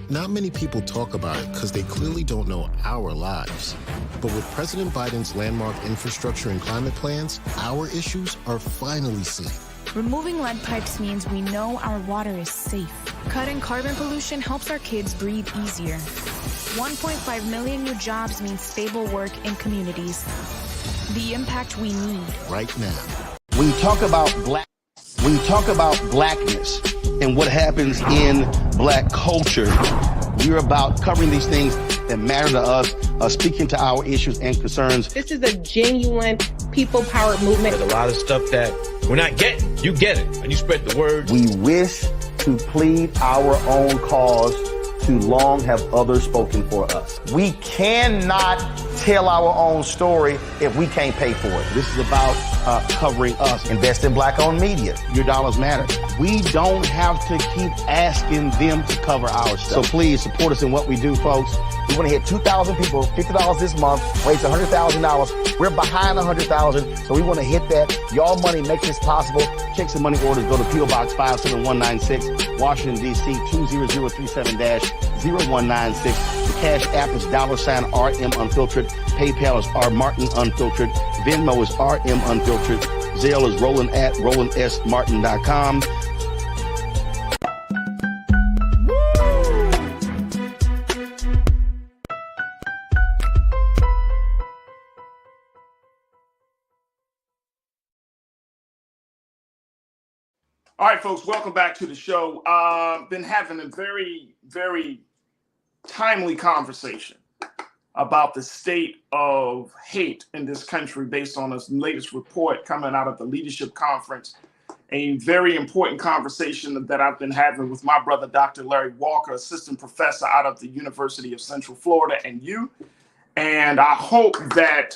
Not many people talk about it because they clearly don't know our lives. But with President Biden's landmark infrastructure and climate plans, our issues are finally seen. Removing lead pipes means we know our water is safe. Cutting carbon pollution helps our kids breathe easier. 1.5 million new jobs means stable work in communities. The impact we need right now. When you talk about blackness and what happens in Black culture, we're about covering these things that matter to us, speaking to our issues and concerns. This is a genuine people-powered movement. There's a lot of stuff that we're not getting. You get it, and you spread the word. We wish to plead our own cause. Too long have others spoken for us. We cannot tell our own story if we can't pay for it. This is about covering us. Invest in Black-owned media. Your dollars matter. We don't have to keep asking them to cover our stuff. So please support us in what we do, folks. We want to hit 2,000 people, $50 this month, raise $100,000. We're behind 100,000, so we want to hit that. Y'all money makes this possible. Check some money orders. Go to P.O. Box 57196, Washington, D.C. 20037-0196. Cash App is $RM Unfiltered. PayPal is R Martin Unfiltered. Venmo is RM Unfiltered. Zelle is Roland@RolandSMartin.com. All right, folks, welcome back to the show. Been having a very, very timely conversation about the state of hate in this country based on this latest report coming out of the leadership conference. A very important conversation that I've been having with my brother, Dr. Larry Walker, assistant professor out of the University of Central Florida, and you. And I hope that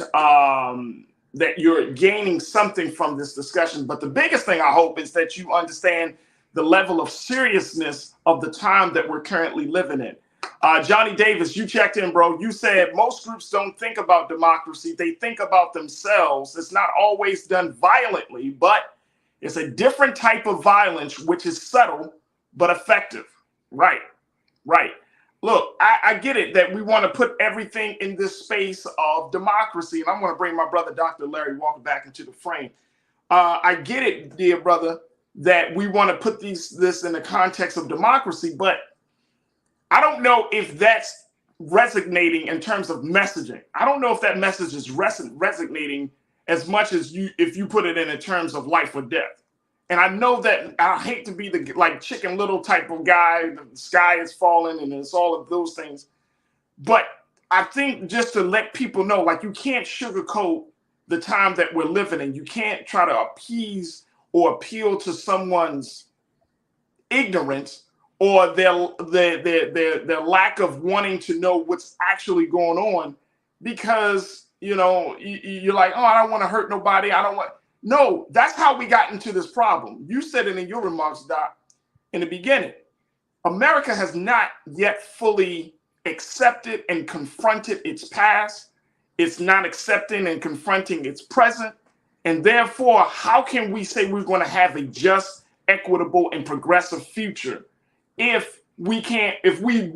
that you're gaining something from this discussion. But the biggest thing I hope is that you understand the level of seriousness of the time that we're currently living in. Johnny Davis, you checked in, bro. You said most groups don't think about democracy. They think about themselves. It's not always done violently, but it's a different type of violence, which is subtle but effective. Right. Look, I get it that we want to put everything in this space of democracy, and I'm going to bring my brother, Dr. Larry Walker, back into the frame. I get it, dear brother, that we want to put this in the context of democracy, but I don't know if that's resonating in terms of messaging. I don't know if that message is resonating as much as if you put it in terms of life or death. And I know that I hate to be the like Chicken Little type of guy, the sky is falling and it's all of those things. But I think just to let people know, like, you can't sugarcoat the time that we're living in. You can't try to appease or appeal to someone's ignorance or their lack of wanting to know what's actually going on, because, you know, you're like, oh, I don't want to hurt nobody. I don't want. No, that's how we got into this problem. You said it in your remarks, Doc, in the beginning. America has not yet fully accepted and confronted its past. It's not accepting and confronting its present. And therefore, how can we say we're going to have a just, equitable, and progressive future if we can't, if we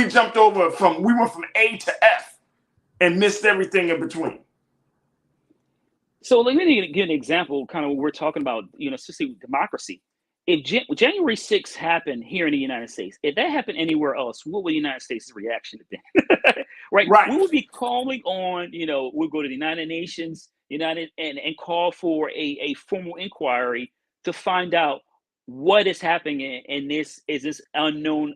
jumped over we went from A to F and missed everything in between? So let me give an example, kind of what we're talking about, you know, especially democracy. If January 6th happened here in the United States, if that happened anywhere else, what would the United States' reaction have been? Right. We would be calling on, you know, we'll go to the United Nations, and call for a formal inquiry to find out what is happening in this unknown,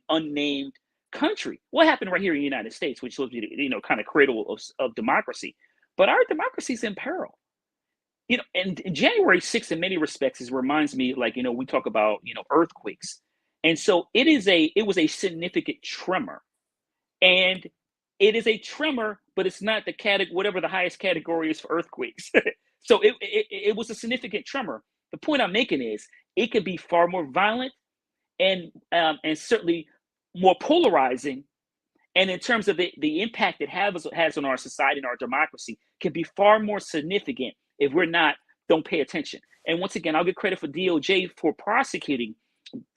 unnamed country. What happened right here in the United States, which was, you know, kind of cradle of democracy. But our democracy is in peril. You know, and January 6th, in many respects, reminds me, like, you know, we talk about, you know, earthquakes. And so it was a significant tremor. And it is a tremor, but it's not whatever the highest category is for earthquakes. So it was a significant tremor. The point I'm making is it could be far more violent and certainly more polarizing. And in terms of the impact it has on our society and our democracy, can be far more significant if don't pay attention. And once again, I'll give credit for DOJ for prosecuting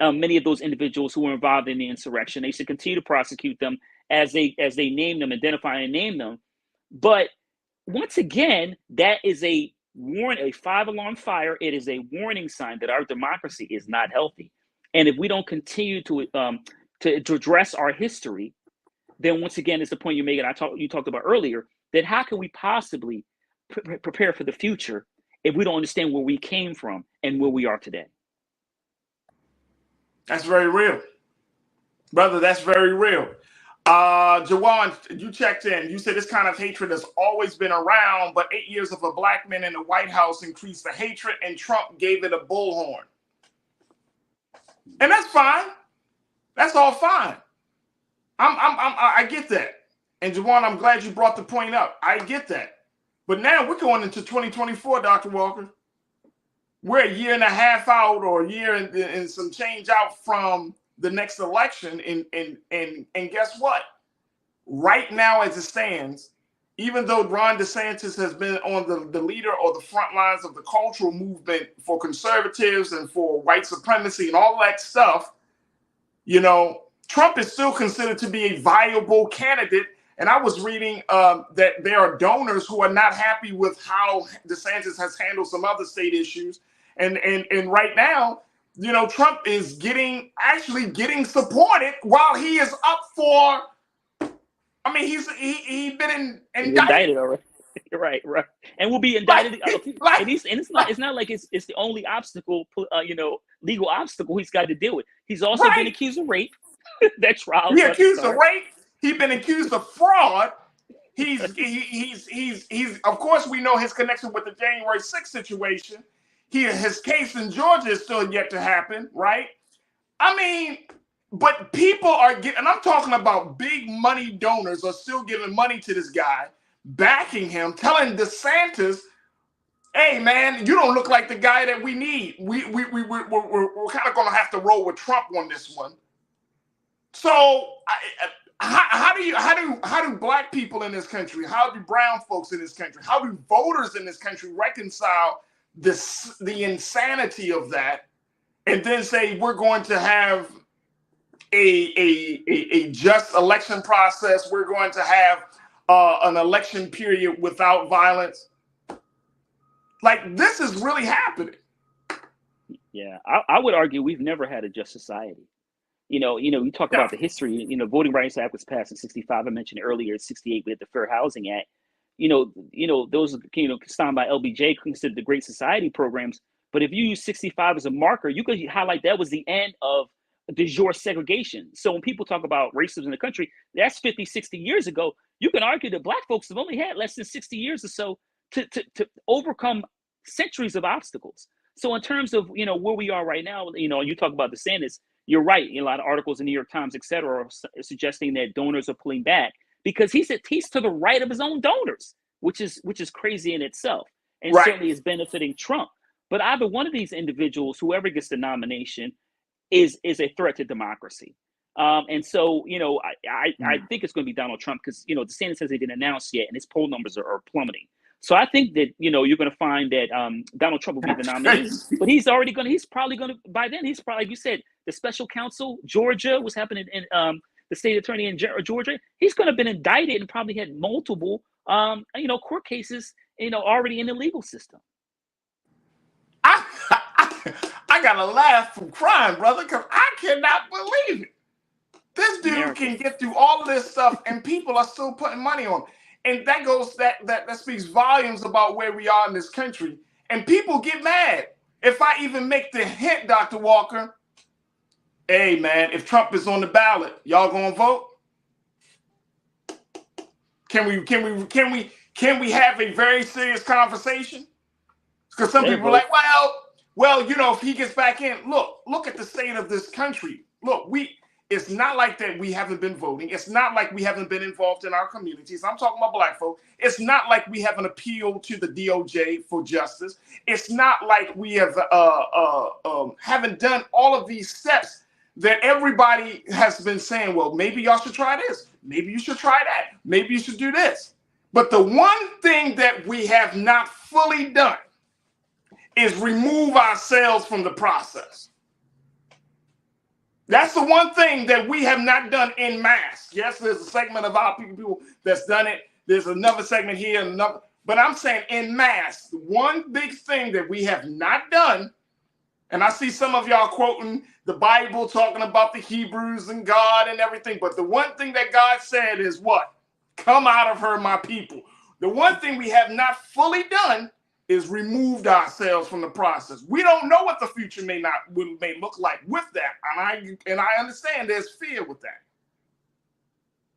many of those individuals who were involved in the insurrection. They should continue to prosecute them as they name them, identify and name them. But once again, that is a 5-alarm fire. It is a warning sign that our democracy is not healthy. And if we don't continue to address our history, then once again, it's the point you made, and you talked about earlier, that how can we possibly prepare for the future if we don't understand where we came from and where we are today? That's very real. Brother, that's very real. Jawan, you checked in. You said this kind of hatred has always been around, but 8 years of a black man in the White House increased the hatred, and Trump gave it a bullhorn. And that's fine. That's all fine. I get that. And Jawan, I'm glad you brought the point up. I get that. But now we're going into 2024, Dr. Walker. We're a year and a half out, or a year and some change out from the next election. And guess what? Right now, as it stands, even though Ron DeSantis has been on the leader or the front lines of the cultural movement for conservatives and for white supremacy and all that stuff, you know, Trump is still considered to be a viable candidate. And I was reading that there are donors who are not happy with how DeSantis has handled some other state issues. And right now, you know, Trump is actually getting supported while he is up for. I mean, he's been indicted already. Right, and will be indicted. And it's not like it's the only obstacle, legal obstacle he's got to deal with. He's also been accused of rape. That trial. He's accused of rape. He's been accused of fraud. He's of course we know his connection with the January 6th situation. His case in Georgia is still yet to happen, right? I mean, but people are getting, and I'm talking about big money donors are still giving money to this guy, backing him, telling DeSantis, hey man, you don't look like the guy that we need. We're kind of gonna have to roll with Trump on this one. So how do black people in this country, how do brown folks in this country, how do voters in this country reconcile the insanity of that, and then say we're going to have a just election process, we're going to have an election period without violence? Like, this is really happening. Yeah, I would argue we've never had a just society. You talk about the history. Voting Rights Act was passed in '65. I mentioned earlier, in '68 we had the Fair Housing Act. Those signed by LBJ considered the Great Society programs. But if you use '65 as a marker, you could highlight that was the end of de jure segregation. So when people talk about racism in the country, that's 50, 60 years ago. You can argue that black folks have only had less than 60 years or so to overcome centuries of obstacles. So in terms of where we are right now, you talk about DeSantis. You're right. A lot of articles in New York Times, et cetera, are suggesting that donors are pulling back because he's to the right of his own donors, which is crazy in itself, and certainly is benefiting Trump. But either one of these individuals, whoever gets the nomination, is a threat to democracy. And so, I think it's going to be Donald Trump because, DeSantis hasn't been announced yet and his poll numbers are plummeting. So I think that, you're going to find that Donald Trump will be the nominee, but he's probably going to, by then, he's probably, like you said, the special counsel, Georgia, was happening in the state attorney in Georgia. He's going to have been indicted and probably had multiple, court cases, already in the legal system. I got to laugh from crying, brother, because I cannot believe it. This dude can get through all of this stuff and people are still putting money on him. And that speaks volumes about where we are in this country. And people get mad. If I even make the hint, Dr. Walker, hey man, if Trump is on the ballot, y'all gonna vote? Can we have a very serious conversation? Because some people are like, well, if he gets back in, look at the state of this country. Look, it's not like that we haven't been voting. It's not like we haven't been involved in our communities. I'm talking about black folk. It's not like we haven't appealed to the DOJ for justice. It's not like we have haven't done all of these steps that everybody has been saying, well, maybe y'all should try this. Maybe you should try that. Maybe you should do this. But the one thing that we have not fully done is remove ourselves from the process. That's the one thing that we have not done en masse. Yes, there's a segment of our people that's done it. There's another segment here, but I'm saying en masse. The one big thing that we have not done, and I see some of y'all quoting the Bible, talking about the Hebrews and God and everything, but the one thing that God said is what? Come out of her, my people. The one thing we have not fully done is removed ourselves from the process. We don't know what the future may look like with that. And I understand there's fear with that.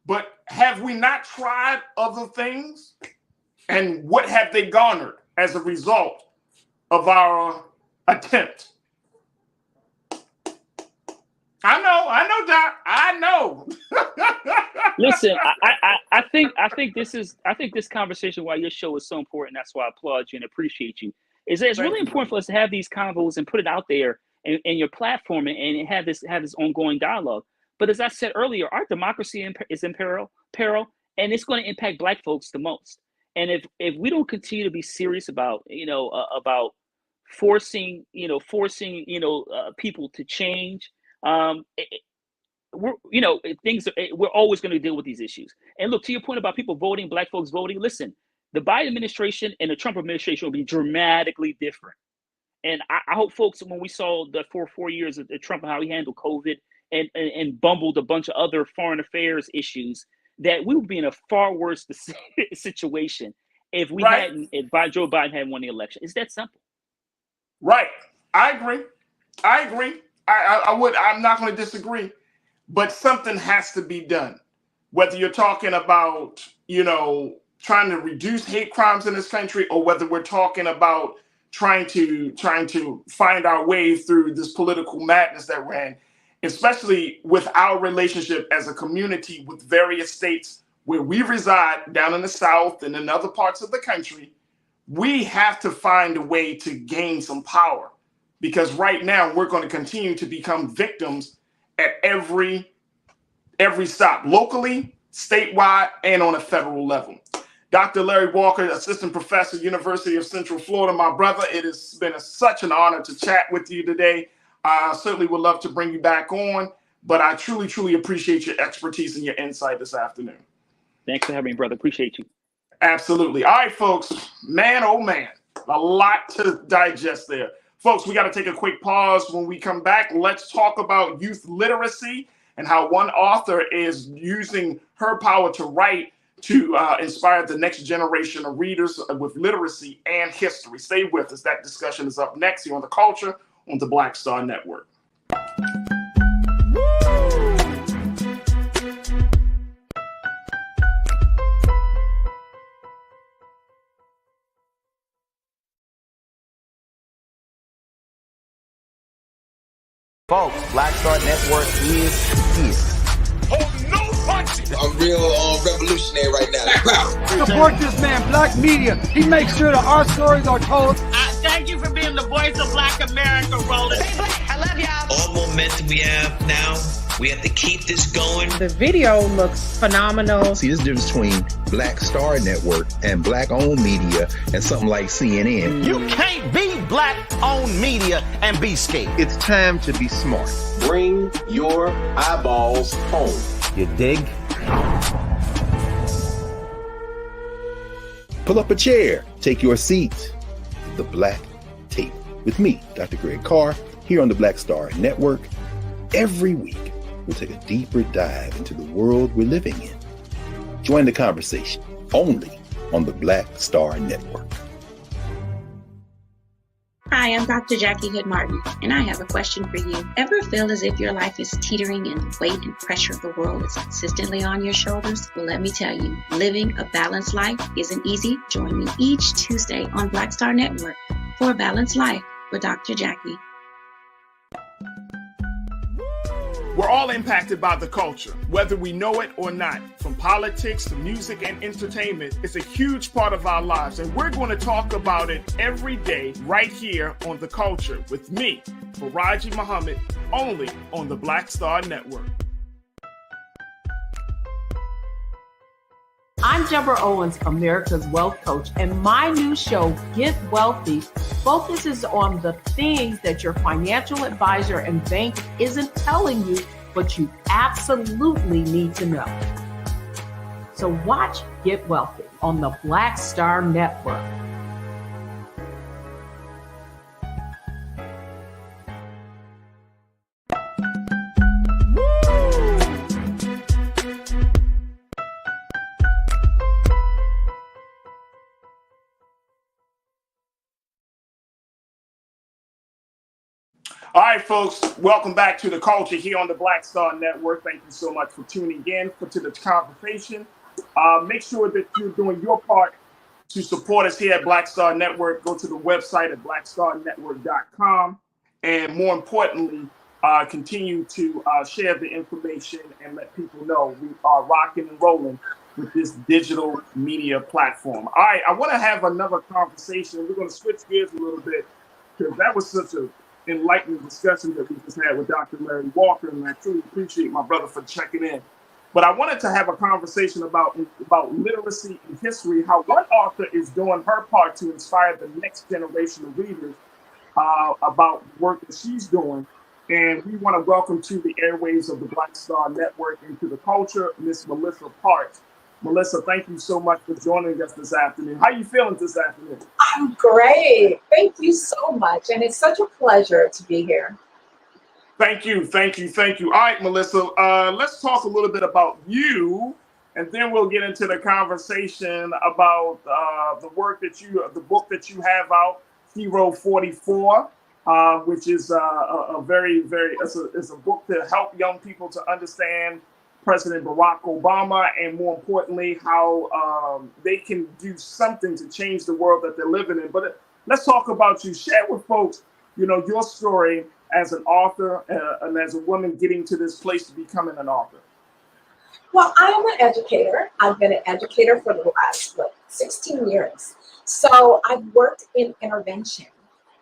But have we not tried other things? And what have they garnered as a result of our attempt? I know, Doc. I know. Listen, I think this conversation, why your show is so important, that's why I applaud you and appreciate you. It's really important for us to have these convos and put it out there in your platform and have this ongoing dialogue. But as I said earlier, our democracy is in peril, and it's going to impact black folks the most. And if we don't continue to be serious about forcing people to change, we're always going to deal with these issues. And look, to your point about people voting, black folks voting, listen, the Biden administration and the Trump administration will be dramatically different. And I hope folks, when we saw the 4 years of Trump and how he handled COVID and bumbled a bunch of other foreign affairs issues, that we would be in a far worse situation if we hadn't, if Joe Biden hadn't won the election. It's that simple. Right. I agree. I'm not going to disagree, but something has to be done. Whether you're talking about, trying to reduce hate crimes in this country, or whether we're talking about trying to find our way through this political madness that we're in, especially with our relationship as a community with various states where we reside down in the South and in other parts of the country, we have to find a way to gain some power, because right now we're going to continue to become victims at every stop, locally, statewide, and on a federal level. Dr. Larry Walker, Assistant Professor, University of Central Florida, my brother, it has been such an honor to chat with you today. I certainly would love to bring you back on, but I truly, truly appreciate your expertise and your insight this afternoon. Thanks for having me, brother. Appreciate you. Absolutely. All right, folks, man, oh man, a lot to digest there. Folks, we got to take a quick pause. When we come back, let's talk about youth literacy and how one author is using her power to write to inspire the next generation of readers with literacy and history. Stay with us. That discussion is up next here on The Culture on the Black Star Network. Folks, Black Star Network is here. Oh, no punches! I'm real revolutionary right now. Support this man, Black Media. He makes sure that our stories are told. Thank you for being the voice of Black America, Roland. I love y'all. All momentum we have now, we have to keep this going. The video looks phenomenal. See, there's a difference between Black Star Network and black-owned media and something like CNN. You can't be black-owned media and be scared. It's time to be smart. Bring your eyeballs home. You dig? Pull up a chair. Take your seat. The Black Tape with me, Dr. Greg Carr, here on the Black Star Network. Every week, we'll take a deeper dive into the world we're living in. Join the conversation only on the Black Star Network. Hi, I'm Dr. Jackie Hood Martin, and I have a question for you. Ever feel as if your life is teetering and the weight and pressure of the world is consistently on your shoulders? Well, let me tell you, living a balanced life isn't easy. Join me each Tuesday on Black Star Network for A Balanced Life with Dr. Jackie. We're all impacted by the culture, whether we know it or not. From politics to music and entertainment, it's a huge part of our lives, and we're going to talk about it every day right here on The Culture with me, Farajii Muhammad, only on the Black Star Network. I'm Deborah Owens, America's Wealth Coach, and my new show, Get Wealthy, focuses on the things that your financial advisor and bank isn't telling you, but you absolutely need to know. So watch Get Wealthy on the Black Star Network. All right, folks, welcome back to The Culture here on the Black Star Network. Thank you so much for tuning in to the conversation. Make sure that you're doing your part to support us here at Black Star Network. Go to the website at blackstarnetwork.com. And more importantly, continue to share the information and let people know we are rocking and rolling with this digital media platform. All right, I want to have another conversation. We're going to switch gears a little bit because that was such a enlightening discussion that we just had with Dr. Larry Walker, and I truly appreciate my brother for checking in. But I wanted to have a conversation about literacy and history, how one author is doing her part to inspire the next generation of readers about the work that she's doing, And we want to welcome to the airwaves of the Black Star Network and to the culture, Miss Melissa Parks. Melissa, thank you so much for joining us this afternoon. How are you feeling this afternoon? I'm great. Thank you so much. And it's such a pleasure to be here. Thank you. All right, Melissa, let's talk a little bit about you, and then we'll get into the conversation about the book that you have out, Hero 44, which is a it's a book to help young people to understand President Barack Obama, and more importantly, how they can do something to change the world that they're living in. But let's talk about you. Share with folks, your story as an author and as a woman getting to this place to becoming an author. Well, I am an educator. I've been an educator for the last 16 years. So I've worked in intervention.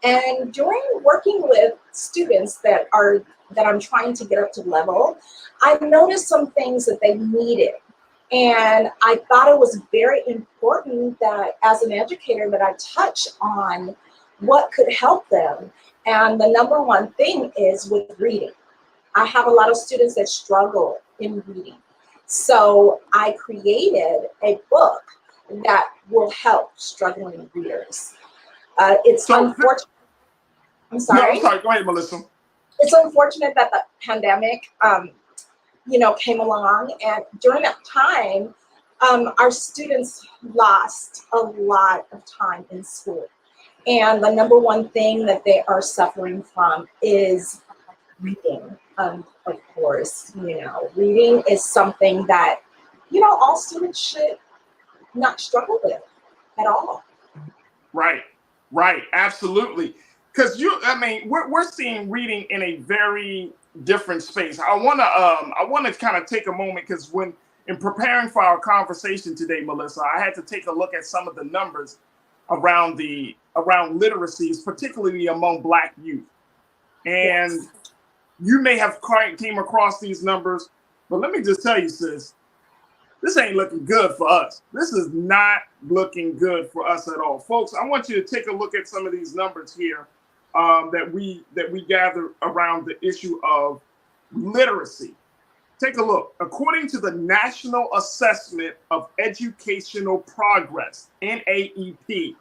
And during working with students that I'm trying to get up to level, I noticed some things that they needed. And I thought it was very important that as an educator that I touch on what could help them. And the number one thing is with reading. I have a lot of students that struggle in reading. So I created a book that will help struggling readers. It's unfortunate. I'm sorry. No, I'm sorry. Go ahead, Melissa. It's unfortunate that the pandemic, came along, and during that time, our students lost a lot of time in school. And the number one thing that they are suffering from is reading. Of course, reading is something that, all students should not struggle with at all. Right, absolutely. Because we're seeing reading in a very different space. I want to kind of take a moment, because in preparing for our conversation today, Melissa, I had to take a look at some of the numbers around literacies, particularly among Black youth. And yes, you may have came across these numbers, but let me just tell you, sis, this ain't looking good for us. This is not looking good for us at all. Folks, I want you to take a look at some of these numbers here that we gather around the issue of literacy. Take a look. According to the National Assessment of Educational Progress, NAEP,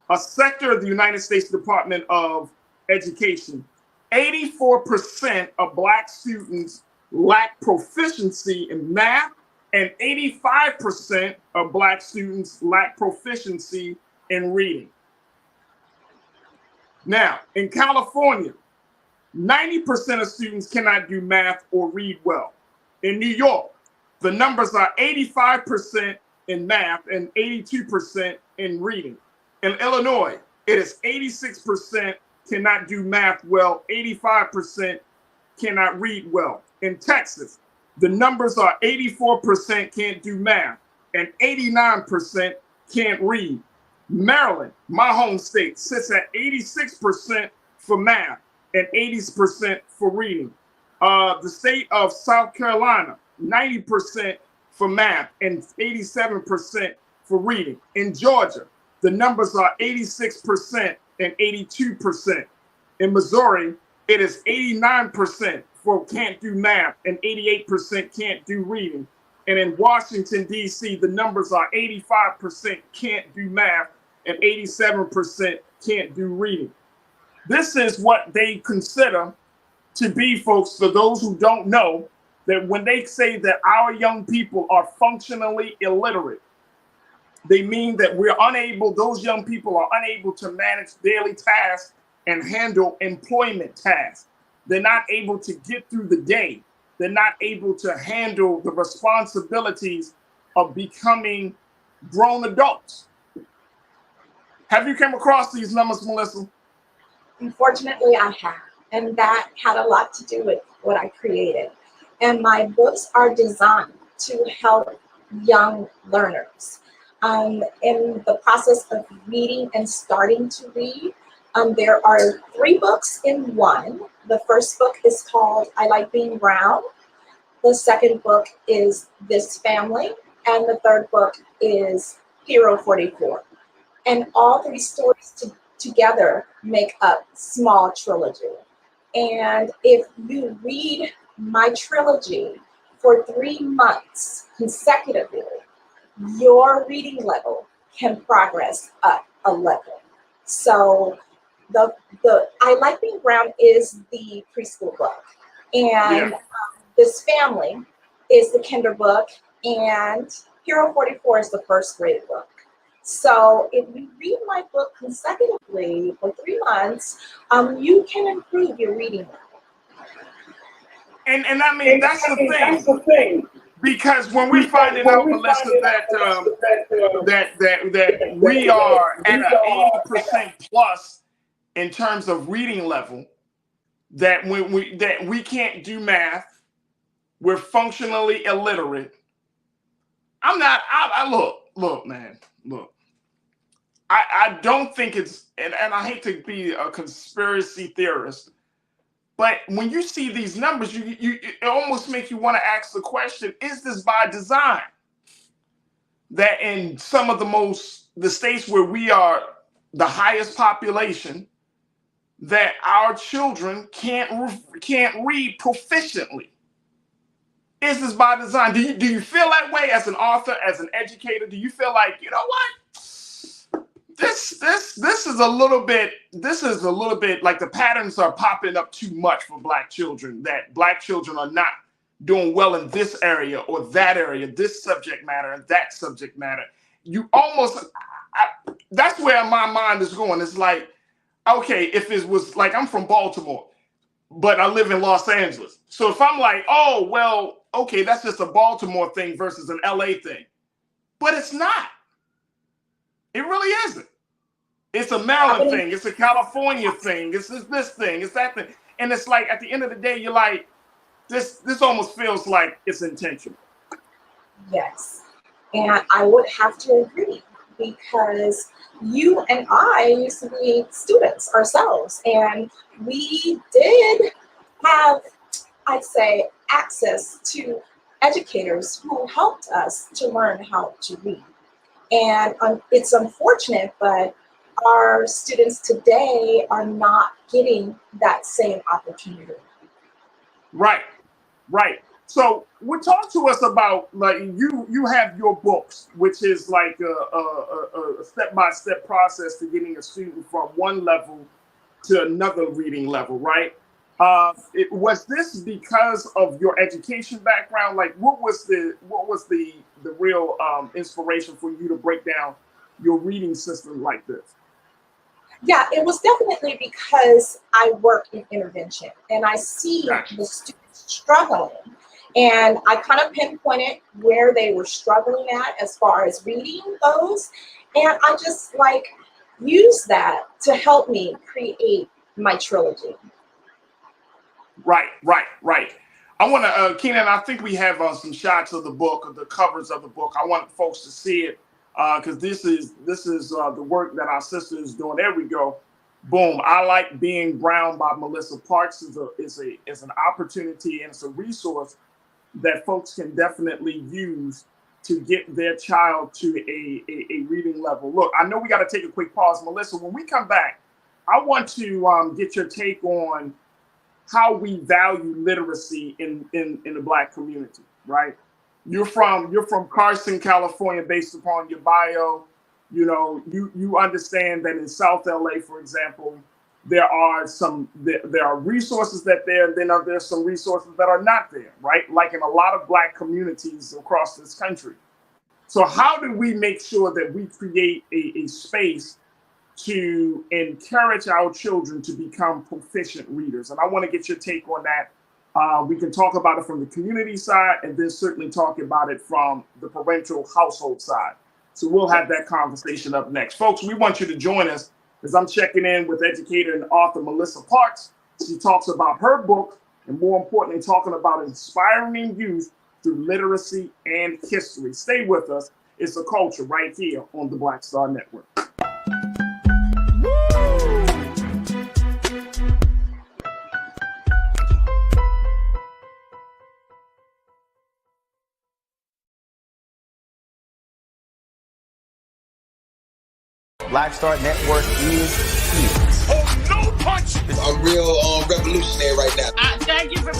a sector of the United States Department of Education, 84% of Black students lack proficiency in math, and 85% of Black students lack proficiency in reading. Now, in California, 90% of students cannot do math or read well. In New York, the numbers are 85% in math and 82% in reading. In Illinois, it is 86% cannot do math well, 85% cannot read well. In Texas, the numbers are 84% can't do math and 89% can't read. Maryland, my home state, sits at 86% for math and 80% for reading. The state of South Carolina, 90% for math and 87% for reading. In Georgia, the numbers are 86% and 82%. In Missouri, it is 89% for can't do math and 88% can't do reading. And in Washington, D.C., the numbers are 85% can't do math and 87% can't do reading. This is what they consider to be, folks, for those who don't know, that when they say that our young people are functionally illiterate, they mean that those young people are unable to manage daily tasks and handle employment tasks. They're not able to get through the day. They're not able to handle the responsibilities of becoming grown adults. Have you come across these numbers, Melissa? Unfortunately, I have. And that had a lot to do with what I created. And my books are designed to help young learners. In the process of reading and starting to read, there are 3 books in one. The first book is called I Like Being Brown. The second book is This Family. And the third book is Hero 44. And all 3 stories together make up Small Trilogy. And if you read my trilogy for 3 months consecutively, your reading level can progress up a level. So the I Like Being Brown is the preschool book, and This Family is the kinder book, and Hero 44 is the first grade book. So if you read my book consecutively for 3 months, you can improve your reading level. And I mean, that's the thing. Because when we're finding out, Melissa, that we are at an 80% plus in terms of reading level, that we can't do math, we're functionally illiterate. Look, man. I don't think it's, and I hate to be a conspiracy theorist, but when you see these numbers, it almost makes you want to ask the question, is this by design? That in some of the states where we are the highest population, that our children can't read proficiently. Is this by design? Do you feel that way as an author, as an educator? Do you feel like, you know what? This is a little bit like the patterns are popping up too much for Black children, that Black children are not doing well in this area or that area, this subject matter and that subject matter. That's where my mind is going. It's like, okay, if it was like, I'm from Baltimore, but I live in Los Angeles. So if I'm like, oh, well, okay, that's just a Baltimore thing versus an LA thing. But it's not. It really isn't. It's a Maryland thing. It's a California thing. It's this thing. It's that thing. And it's like, at the end of the day, you're like, this almost feels like it's intentional. Yes. And I would have to agree, because you and I used to be students ourselves, and we did have, I'd say, access to educators who helped us to learn how to read. And it's unfortunate, but our students today are not getting that same opportunity. Right. So talk to us about, like, you have your books, which is like a step-by-step process to getting a student from one level to another reading level, right? Was this because of your education background? Like, what was the real inspiration for you to break down your reading system like this? Yeah, it was definitely because I work in intervention and I see the students struggling, and I kind of pinpointed where they were struggling at as far as reading goes, and I just use that to help me create my trilogy. Right. I want to, Keenan, I think we have some shots of the book, of the covers of the book. I want folks to see it, because this is the work that our sister is doing. There we go. Boom. I Like Being Brown by Melissa Parks is an opportunity, and it's a resource that folks can definitely use to get their child to a reading level. Look, I know we got to take a quick pause. Melissa, when we come back, I want to get your take on how we value literacy in the Black community, right? You're from Carson, California, based upon your bio. You know, you understand that in South LA, for example, there are resources that there, and then there's some resources that are not there, right? Like in a lot of Black communities across this country. So how do we make sure that we create a space to encourage our children to become proficient readers? And I want to get your take on that. We can talk about it from the community side, and then certainly talk about it from the parental household side. So we'll have that conversation up next. Folks, we want you to join us as I'm checking in with educator and author Melissa Parks. She talks about her book, and more importantly, talking about inspiring youth through literacy and history. Stay with us. It's The Culture right here on the Black Star Network. Black Star Network is here. I'm real revolutionary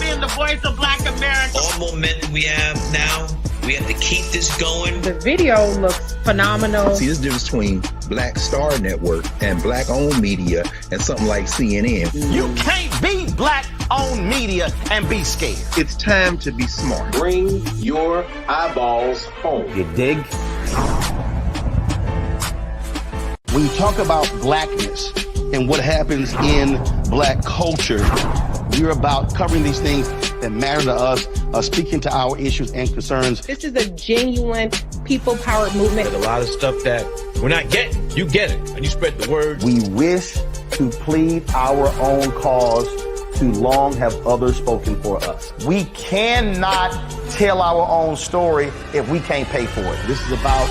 being the voice of Black America. All momentum we have now, we have to keep this going. The video looks phenomenal. See, this difference between Black Star Network and Black-owned media and something like CNN. You can't be Black-owned media and be scared. It's time to be smart. Bring your eyeballs home. You dig? When you talk about blackness and what happens in Black culture, we're about covering these things that matter to us, speaking to our issues and concerns. This is a genuine people-powered movement. There's a lot of stuff that we're not getting. You get it, and you spread the word. We wish to plead our own cause. Too long have others spoken for us. We cannot tell our own story if we can't pay for it. This is about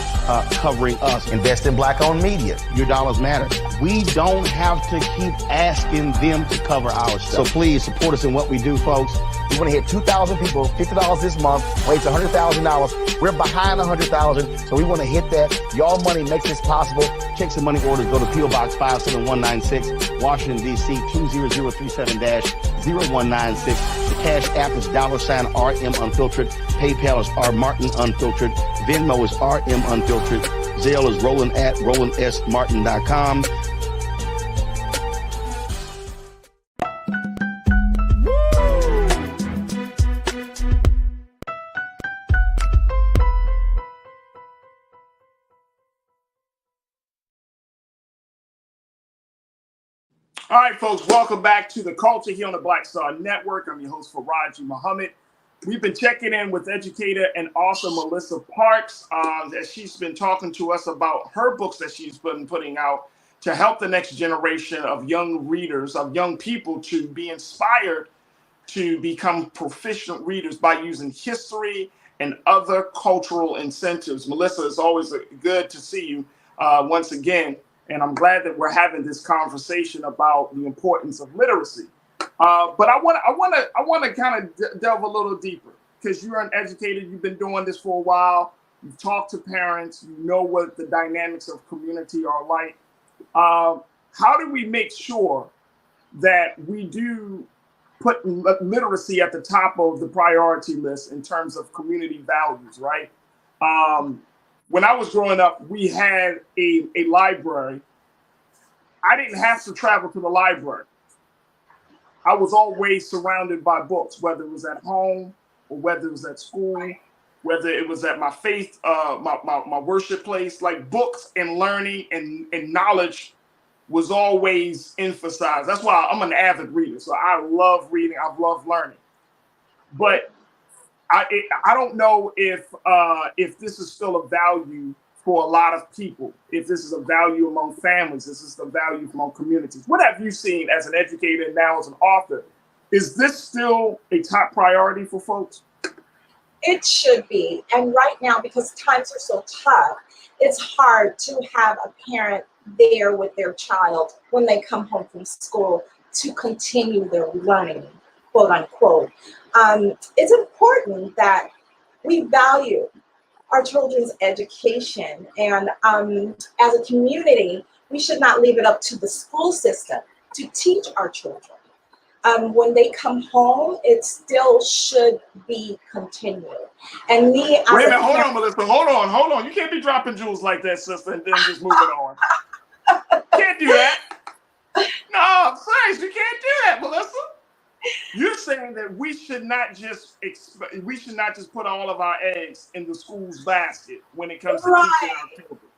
covering us. Invest in Black-owned media. Your dollars matter. We don't have to keep asking them to cover our stuff. So please support us in what we do, folks. We want to hit 2,000 people, $50 this month, raise $100,000. We're behind 100,000, so we want to hit that. Y'all money makes this possible. Check some money orders. Go to P.O. Box 57196, Washington, D.C. 20037-0196. The Cash App is $RM Unfiltered. PayPal is R Martin Unfiltered. Venmo is RM Unfiltered. Zelle is Roland at RolandSMartin.com. All right, folks, welcome back to The Culture here on the Black Star Network. I'm your host, Farajii Muhammad. We've been checking in with educator and author Melissa Parks as she's been talking to us about her books that she's been putting out to help the next generation of young readers, of young people to be inspired to become proficient readers by using history and other cultural incentives. Melissa, it's always good to see you once again. And I'm glad that we're having this conversation about the importance of literacy. But I want to kind of delve a little deeper because you're an educator. You've been doing this for a while. You've talked to parents. You know what the dynamics of community are like. How do we make sure that we do put literacy at the top of the priority list in terms of community values, right? When I was growing up, we had a library. I didn't have to travel to the library. I was always surrounded by books, whether it was at home or whether it was at school, whether it was at my faith, my worship place. Like books and learning and knowledge was always emphasized. That's why I'm an avid reader. So I love reading. I love learning. But I don't know if this is still a value for a lot of people, if this is a value among families, this is a value among communities. What have you seen as an educator and now as an author? Is this still a top priority for folks? It should be. And right now, because times are so tough, it's hard to have a parent there with their child when they come home from school to continue their learning, quote unquote. It's important that we value our children's education, and as a community, we should not leave it up to the school system to teach our children. When they come home, it still should be continued. And me, wait a minute, hold on, Melissa, hold on. You can't be dropping jewels like that, sister, and then just moving on. Can't do that. No, I'm serious. You can't do that, Melissa. You're saying that we should not just put all of our eggs in the school's basket when it comes to teaching our children.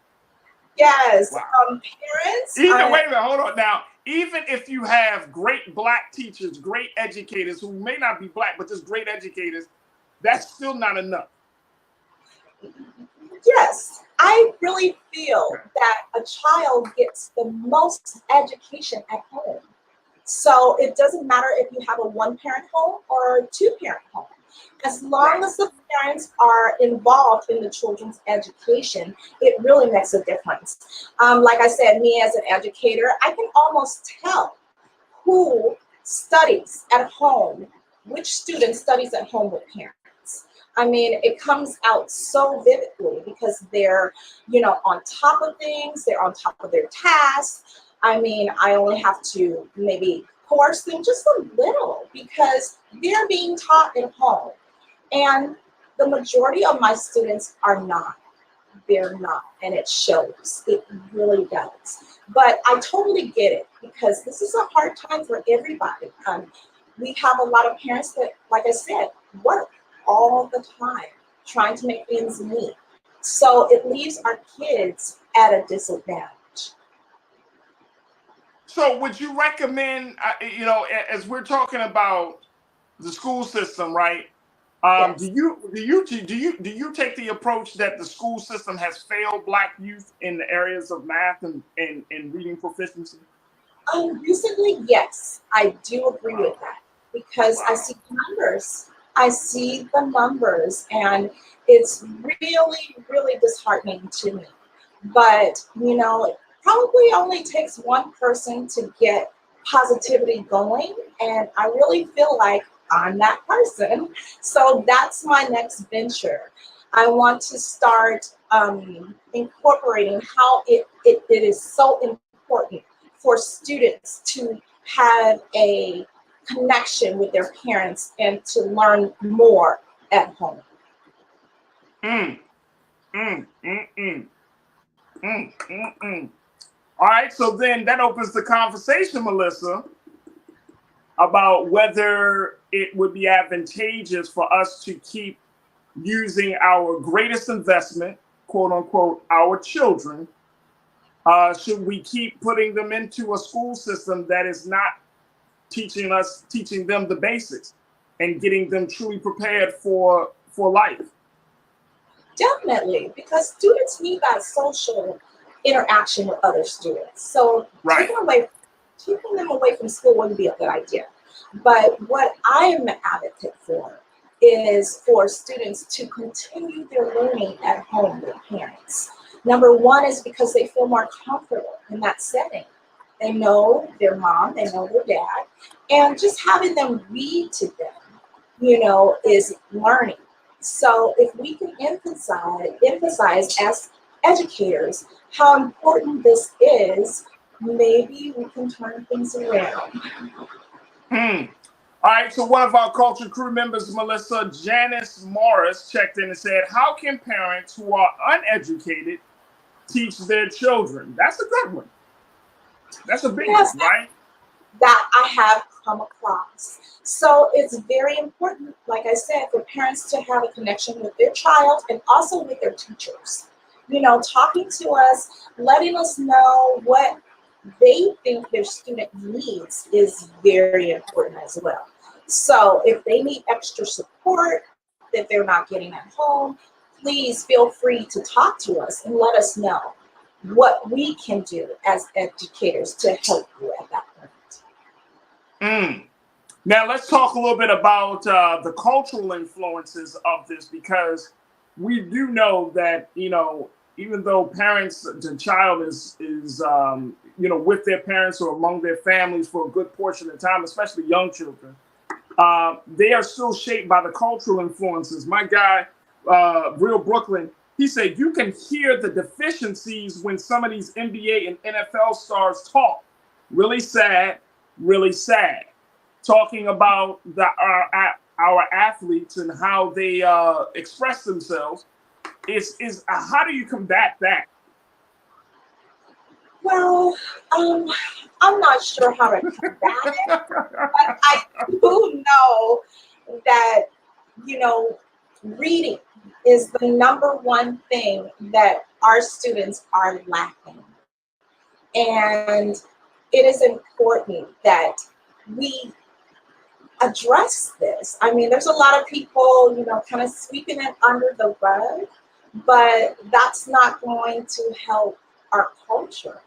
Yes, wow. Parents. Wait a minute, hold on. Now, even if you have great Black teachers, great educators who may not be Black, but just great educators, that's still not enough. Yes, I really feel that a child gets the most education at home. So it doesn't matter if you have a one-parent home or a two-parent home. As long as the parents are involved in the children's education, it really makes a difference. Like I said, me as an educator, I can almost tell who studies at home, which student studies at home with parents. I mean, it comes out so vividly because they're, on top of things, they're on top of their tasks. I mean, I only have to maybe coerce them just a little because they're being taught at home. And the majority of my students are not. They're not, and it shows. It really does. But I totally get it because this is a hard time for everybody. We have a lot of parents that, like I said, work all the time trying to make ends meet. So it leaves our kids at a disadvantage. So would you recommend, as we're talking about the school system, right? Yes. Do you take the approach that the school system has failed Black youth in the areas of math and reading proficiency? Recently, yes, I do agree with that because I see the numbers. I see the numbers, and it's really, really disheartening to me. But it probably only takes one person to get positivity going, and I really feel like I'm that person. So that's my next venture. I want to start incorporating how it is so important for students to have a connection with their parents and to learn more at home. All right, so then that opens the conversation, Melissa, about whether it would be advantageous for us to keep using our greatest investment, quote unquote, our children. Should we keep putting them into a school system that is not teaching them the basics and getting them truly prepared for life? Definitely, because students need that social interaction with other students. So right. Keeping them away from school wouldn't be a good idea. But what I am an advocate for is for students to continue their learning at home with parents. Number one is because they feel more comfortable in that setting. They know their mom, they know their dad, and just having them read to them, is learning. So if we can emphasize as educators how important this is, maybe we can turn things around. All right, so one of our culture crew members, Melissa, Janice Morris, checked in and said, how can parents who are uneducated teach their children? That's a good one. That's a big one, right? That I have come across. So it's very important, like I said, for parents to have a connection with their child and also with their teachers. Talking to us, letting us know what they think their student needs is very important as well. So if they need extra support that they're not getting at home, please feel free to talk to us and let us know what we can do as educators to help you at that point. Now let's talk a little bit about the cultural influences of this, because we do know that, even though the child is with their parents or among their families for a good portion of the time, especially young children, they are still shaped by the cultural influences. My guy, Real Brooklyn, he said you can hear the deficiencies when some of these NBA and NFL stars talk. Really sad, really sad. Talking about our athletes and how they express themselves. Is how do you combat that? Well, I'm not sure how to combat it, but I do know that, reading is the number one thing that our students are lacking. And it is important that we address this. I mean, there's a lot of people, kind of sweeping it under the rug, but that's not going to help our culture,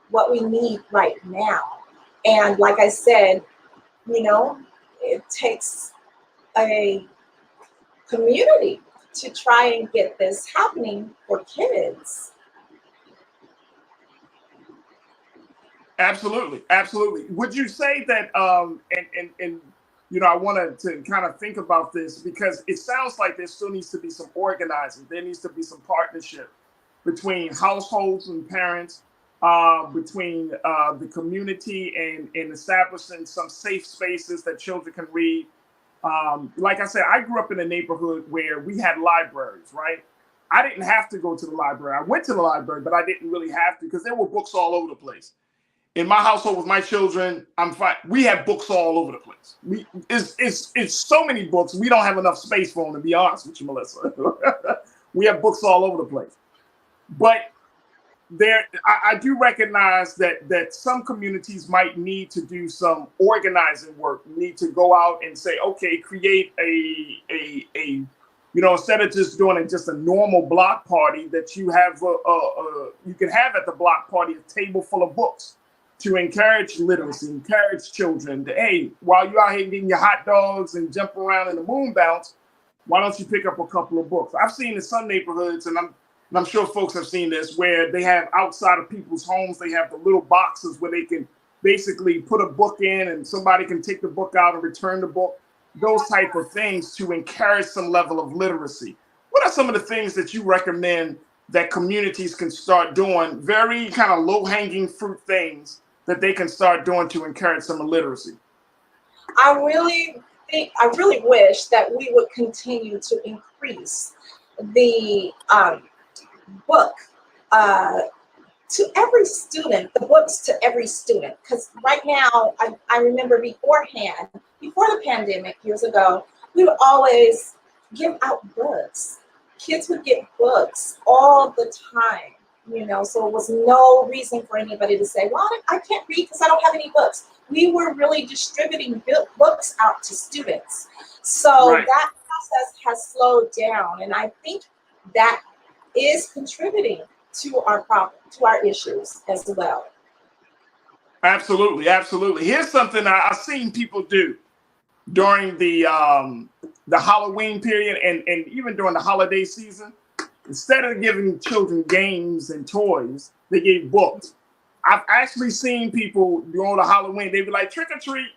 what we need right now. And like I said, it takes a community to try and get this happening for kids. Absolutely, absolutely. Would you say that, I wanted to kind of think about this because it sounds like there still needs to be some organizing. There needs to be some partnership between households and parents between the community and establishing some safe spaces that children can read. Like I said, I grew up in a neighborhood where we had libraries, right? I didn't have to go to the library. I went to the library, but I didn't really have to because there were books all over the place. In my household with my children, I'm fine. We have books all over the place. It's so many books. We don't have enough space for them, to be honest with you, Melissa. We have books all over the place. But I do recognize that some communities might need to do some organizing work, need to go out and say, okay, create a instead of just doing just a normal block party, that you have you can have at the block party a table full of books to encourage literacy, encourage children to, hey, while you're out here getting your hot dogs and jump around in the moon bounce, why don't you pick up a couple of books? I've seen in some neighborhoods, and I'm sure folks have seen this, where they have outside of people's homes, they have the little boxes where they can basically put a book in and somebody can take the book out and return the book, those type of things to encourage some level of literacy. What are some of the things that you recommend that communities can start doing, very kind of low-hanging fruit things that they can start doing to encourage some literacy? I really wish that we would continue to increase the book to every student, the books to every student. Because right now, I remember beforehand, before the pandemic years ago, we would always give out books. Kids would get books all the time, so it was no reason for anybody to say, well, I can't read because I don't have any books. We were really distributing books out to students. So right. That process has slowed down. And I think that is contributing to our problem, to our issues as well. Absolutely, absolutely. Here's something I've seen people do during the Halloween period and even during the holiday season. Instead of giving children games and toys, they gave books. I've actually seen people during the Halloween, they'd be like, trick or treat,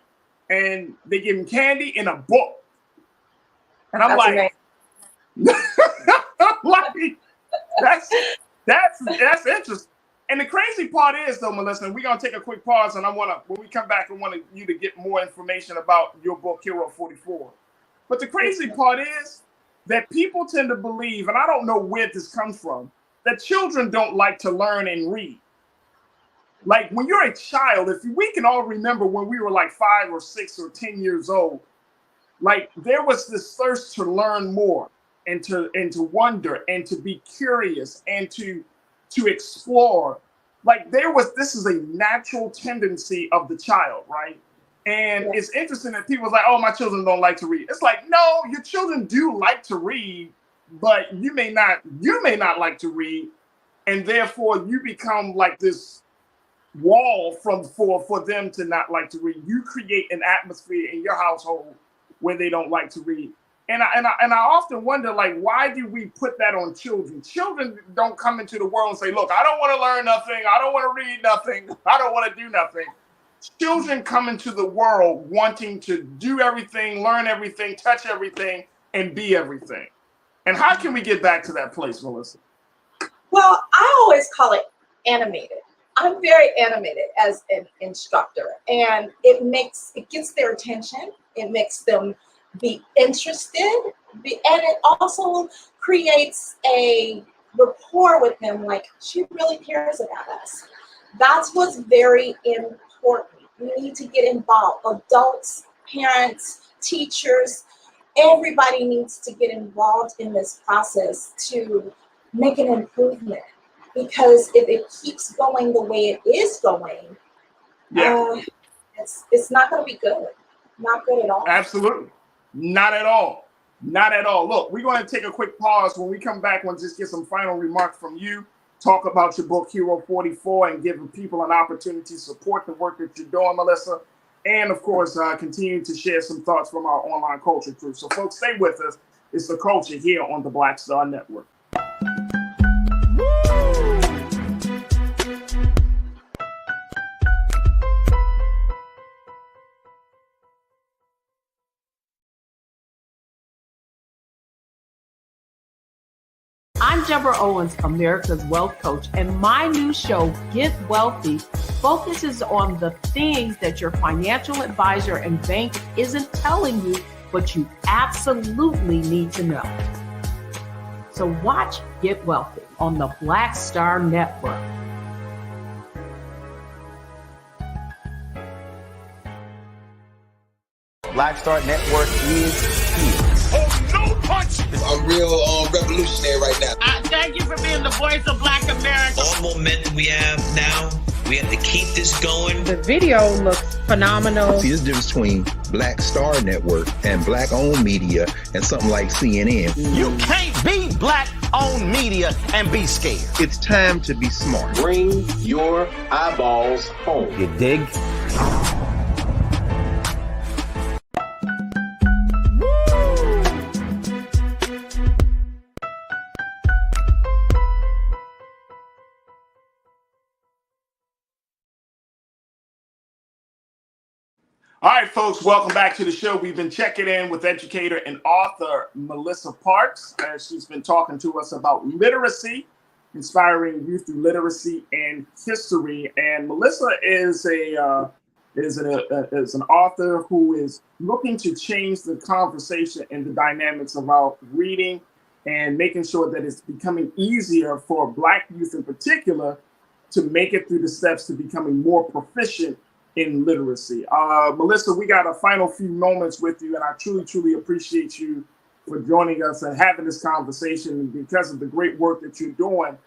and they give them candy in a book. And I'm that's interesting. And the crazy part is, though, Melissa, we're going to take a quick pause, and when we come back, I want you to get more information about your book, Hero 44. But the crazy part is that people tend to believe, and I don't know where this comes from, that children don't like to learn and read. Like when you're a child, if we can all remember when we were like 5 or 6 or 10 years old, like there was this thirst to learn more and to wonder and to be curious and to explore. Like this is a natural tendency of the child, right? And it's interesting that people's like, oh, my children don't like to read. It's like, no, your children do like to read, but you may not like to read, and therefore you become like this wall for them to not like to read. You create an atmosphere in your household where they don't like to read. And I often wonder, like, why do we put that on children? Children don't come into the world and say, look, I don't want to learn nothing. I don't want to read nothing. I don't want to do nothing. Children come into the world wanting to do everything, learn everything, touch everything, and be everything. And how can we get back to that place, Melissa? Well, I always call it animated. I'm very animated as an instructor, and it gets their attention. It makes them be interested, and it also creates a rapport with them, like she really cares about us. That's what's very important. We need to get involved. Adults, parents, teachers, everybody needs to get involved in this process to make an improvement. Because if it keeps going the way it is going, it's not going to be good. Not good at all. Absolutely. Not at all. Not at all. Look, we're going to take a quick pause. When we come back, we'll just get some final remarks from you, talk about your book, Hero 44, and give people an opportunity to support the work that you're doing, Melissa. And, of course, continue to share some thoughts from our online culture crew. So, folks, stay with us. It's The Culture here on the Black Star Network. I'm I'm Deborah Owens, America's Wealth Coach, and my new show, Get Wealthy, focuses on the things that your financial advisor and bank isn't telling you, but you absolutely need to know. So watch Get Wealthy on the Black Star Network. Black Star Network is here. Oh, no punch! I'm real revolutionary right now. Thank you for being the voice of Black America. All momentum we have now, we have to keep this going. The video looks phenomenal. See, there's a difference between Black Star Network and black-owned media and something like CNN. You can't be black-owned media and be scared. It's time to be smart. Bring your eyeballs home. You dig? All right, folks, welcome back to the show. We've been checking in with educator and author Melissa Parks, as she's been talking to us about literacy, inspiring youth through literacy and history. And Melissa is an author who is looking to change the conversation and the dynamics about reading and making sure that it's becoming easier for Black youth in particular to make it through the steps to becoming more proficient in literacy. Melissa, we got a final few moments with you, and I truly, truly appreciate you for joining us and having this conversation because of the great work that you're doing,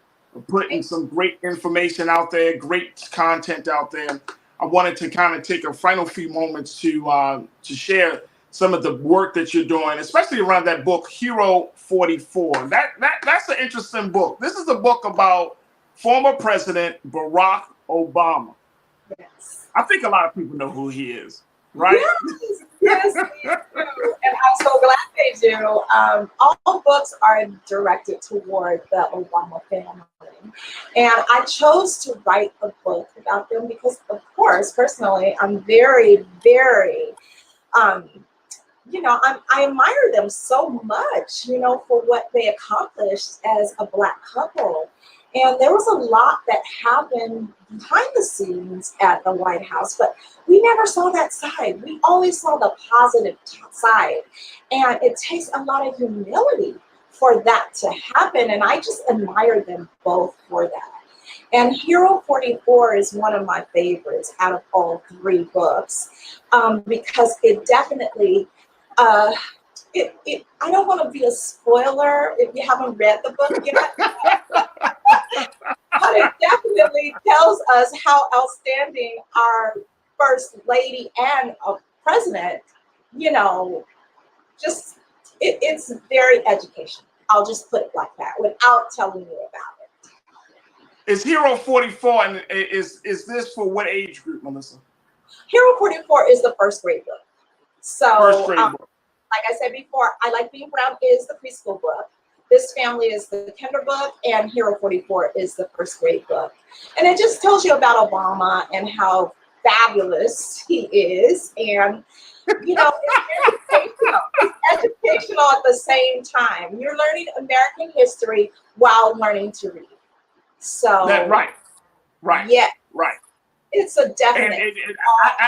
putting some great information out there, great content out there. I wanted to kind of take a final few moments to share some of the work that you're doing, especially around that book, Hero 44. That's an interesting book. This is a book about former President Barack Obama. Yes. I think a lot of people know who he is, right? Yes, they do. And I'm so glad they do. All books are directed toward the Obama family. And I chose to write a book about them because, of course, personally, I'm very, very, I admire them so much, for what they accomplished as a Black couple. And there was a lot that happened behind the scenes at the White House, but we never saw that side. We always saw the positive side. And it takes a lot of humility for that to happen. And I just admire them both for that. And Hero 44 is one of my favorites out of all three books because it definitely, I don't want to be a spoiler if you haven't read the book yet. But it definitely tells us how outstanding our first lady and a president, it's very educational. I'll just put it like that without telling you about it. Is Hero 44, and is this for what age group, Melissa? Hero 44 is the first grade book. So, first grade book. Like I said before, I Like Being Brown is the preschool book. This family is the kinder book, and Hero 44 is the first grade book. And it just tells you about Obama and how fabulous he is. And, it's educational. It's educational at the same time. You're learning American history while learning to read. So, right. Yeah. Right. It's a definite. And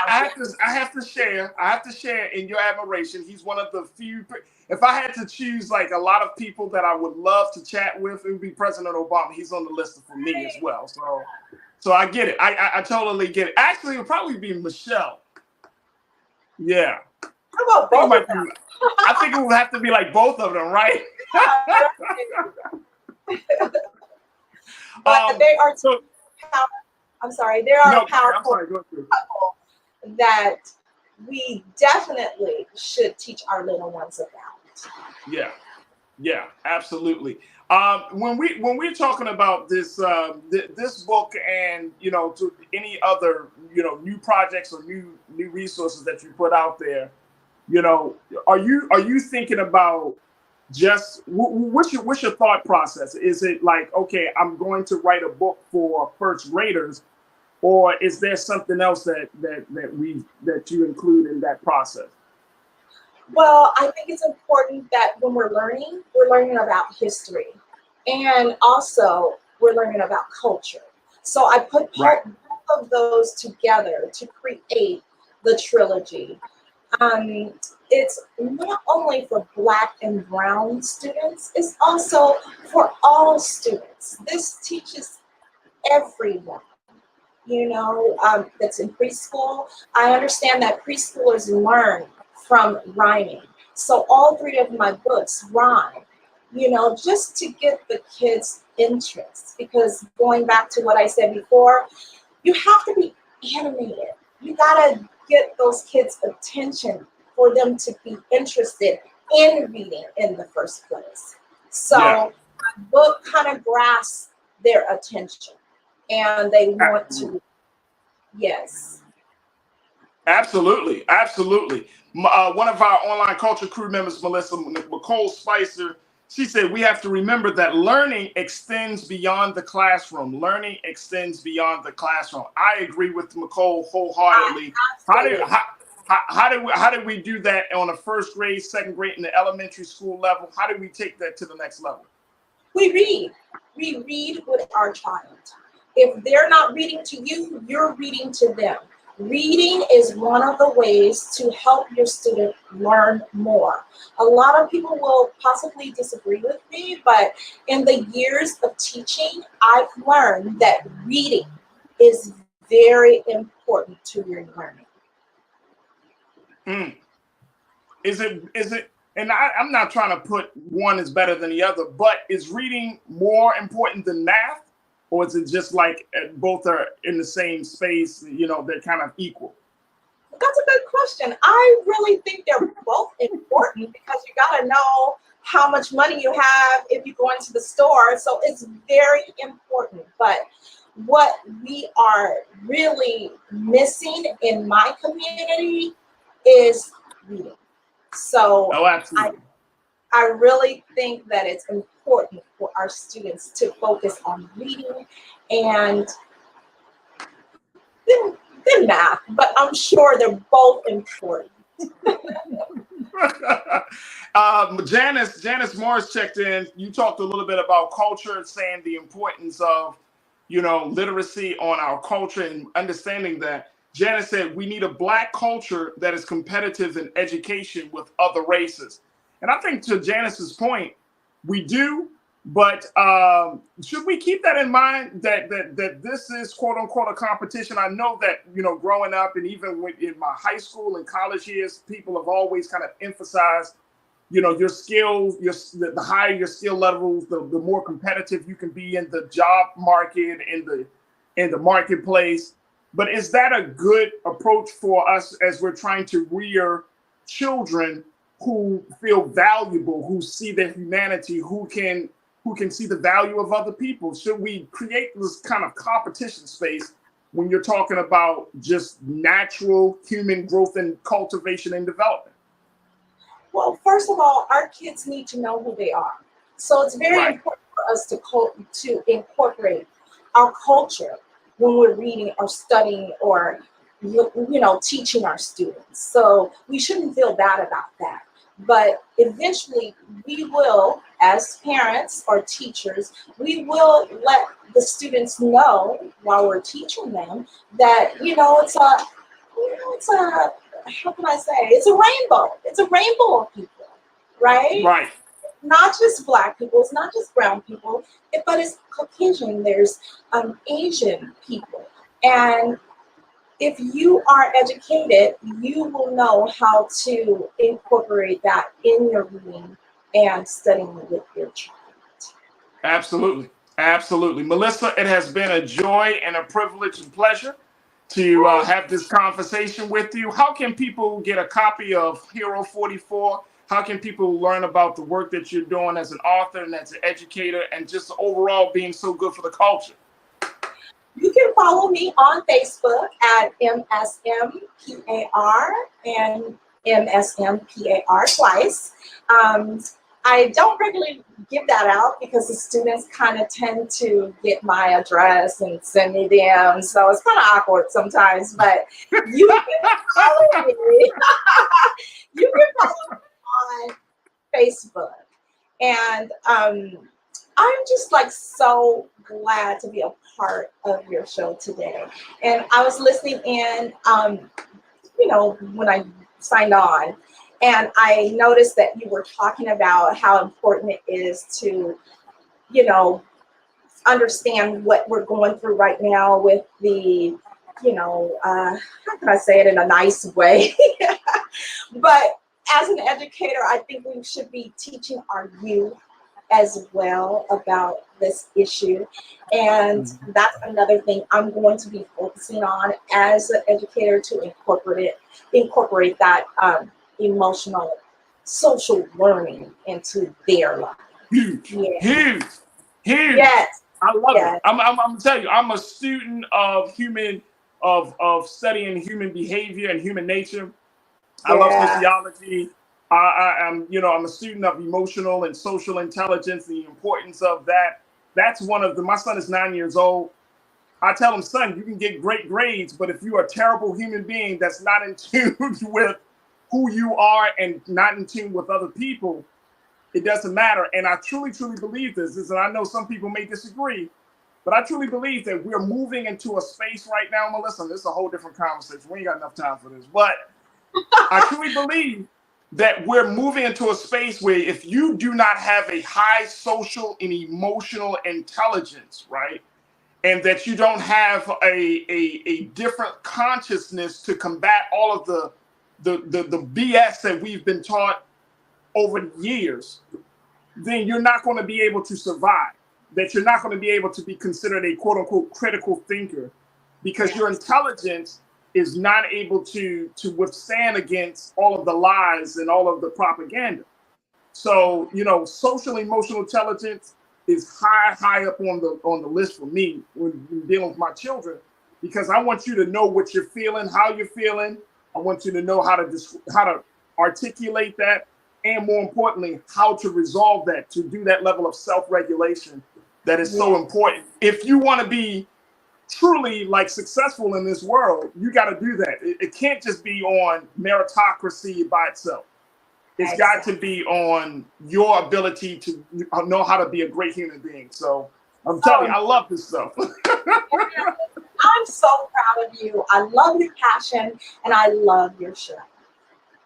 I have to share in your admiration. He's one of the few. If I had to choose like a lot of people that I would love to chat with, it would be President Obama. He's on the list for me as well. So I get it. I totally get it. Actually, it would probably be Michelle. Yeah. How about both of them? I think it would have to be like both of them, right? But they are so. I'm sorry, there are powerful couple that we definitely should teach our little ones about. Yeah, absolutely. When we're talking about this this book and to any other new projects or new resources that you put out there, are you thinking about just what's your thought process? Is it like, okay, I'm going to write a book for first graders, or is there something else that you include in that process? Well, I think it's important that when we're learning about history. And also, we're learning about culture. So I put both of those together to create the trilogy. It's not only for Black and Brown students, it's also for all students. This teaches everyone, that's in preschool. I understand that preschoolers learn from rhyming. So all 3 of my books rhyme, just to get the kids' interest. Because going back to what I said before, you have to be animated. You gotta get those kids' attention for them to be interested in reading in the first place. So my book kind of grasps their attention and they want to, yes. Absolutely, absolutely. One of our online culture crew members, Melissa Nicole Spicer, she said we have to remember that learning extends beyond the classroom. Learning extends beyond the classroom. I agree with Nicole wholeheartedly. How do we do that on a first grade, second grade, in the elementary school level? How do we take that to the next level? We read. We read with our child. If they're not reading to you, you're reading to them. Reading is one of the ways to help your student learn more. A lot of people will possibly disagree with me, but in the years of teaching, I've learned that reading is very important to your learning. Is it, and I'm not trying to put one is better than the other, but is reading more important than math? Or is it just like both are in the same space, they're kind of equal? That's a good question. I really think they're both important because you got to know how much money you have if you go into the store. So it's very important. But what we are really missing in my community is reading. So I really think that it's important for our students to focus on reading and then math, but I'm sure they're both important. Janice Morris checked in. You talked a little bit about culture, saying the importance of, literacy on our culture and understanding that. Janice said we need a Black culture that is competitive in education with other races. And I think to Janice's point, we do, but should we keep that in mind that this is quote unquote a competition? I know that, growing up and even in my high school and college years, people have always kind of emphasized, your skills, the higher your skill levels, the more competitive you can be in the job market, in the marketplace. But is that a good approach for us as we're trying to rear children who feel valuable, who see their humanity, who can see the value of other people? Should we create this kind of competition space when you're talking about just natural human growth and cultivation and development? Well, first of all, our kids need to know who they are. So it's very important for us to incorporate our culture when we're reading or studying or teaching our students. So we shouldn't feel bad about that. But eventually we will, as parents or teachers, we will let the students know while we're teaching them that, it's a, how can I say, it's a rainbow. It's a rainbow of people, right? Right. Not just Black people, it's not just brown people, but it's Caucasian, there's Asian people. And if you are educated, you will know how to incorporate that in your reading and studying with your child. Absolutely. Absolutely. Melissa, it has been a joy and a privilege and pleasure to have this conversation with you. How can people get a copy of Hero 44? How can people learn about the work that you're doing as an author and as an educator and just overall being so good for the culture? You can follow me on Facebook at MSMPAR and MSMPAR twice. I don't regularly give that out because the students kind of tend to get my address and send me DMs, so it's kind of awkward sometimes, but you can follow me. You can follow me on Facebook. And I'm just like so glad to be a part of your show today. And I was listening in, when I signed on, and I noticed that you were talking about how important it is to, understand what we're going through right now with the, how can I say it in a nice way? But as an educator, I think we should be teaching our youth as well about this issue. And that's another thing I'm going to be focusing on as an educator, to incorporate that emotional, social learning into their life. Huge. Yes. I love it. I'm gonna tell you, I'm a student of studying human behavior and human nature. I love sociology. I'm a student of emotional and social intelligence, the importance of that. That's my son is 9 years old. I tell him, son, you can get great grades, but if you're a terrible human being that's not in tune with who you are and not in tune with other people, it doesn't matter. And I truly, truly believe this, and I know some people may disagree, but I truly believe that we're moving into a space right now, Melissa. This is a whole different conversation. We ain't got enough time for this, but I truly believe that we're moving into a space where if you do not have a high social and emotional intelligence, right, and that you don't have a different consciousness to combat all of the BS that we've been taught over the years, then you're not going to be able to survive. That you're not going to be able to be considered a quote unquote critical thinker, because your intelligence is not able to withstand against all of the lies and all of the propaganda. So, social emotional intelligence is high up on the list for me when dealing with my children, because I want you to know what you're feeling, how you're feeling. I want you to know how to articulate that, and more importantly, how to resolve that, to do that level of self-regulation that is so important. If you want to be truly successful in this world, you got to do that. It can't just be on meritocracy by itself. It's got to be on your ability to know how to be a great human being. So I'm telling you, I love this stuff. I'm so proud of you. I love your passion, and I love your show.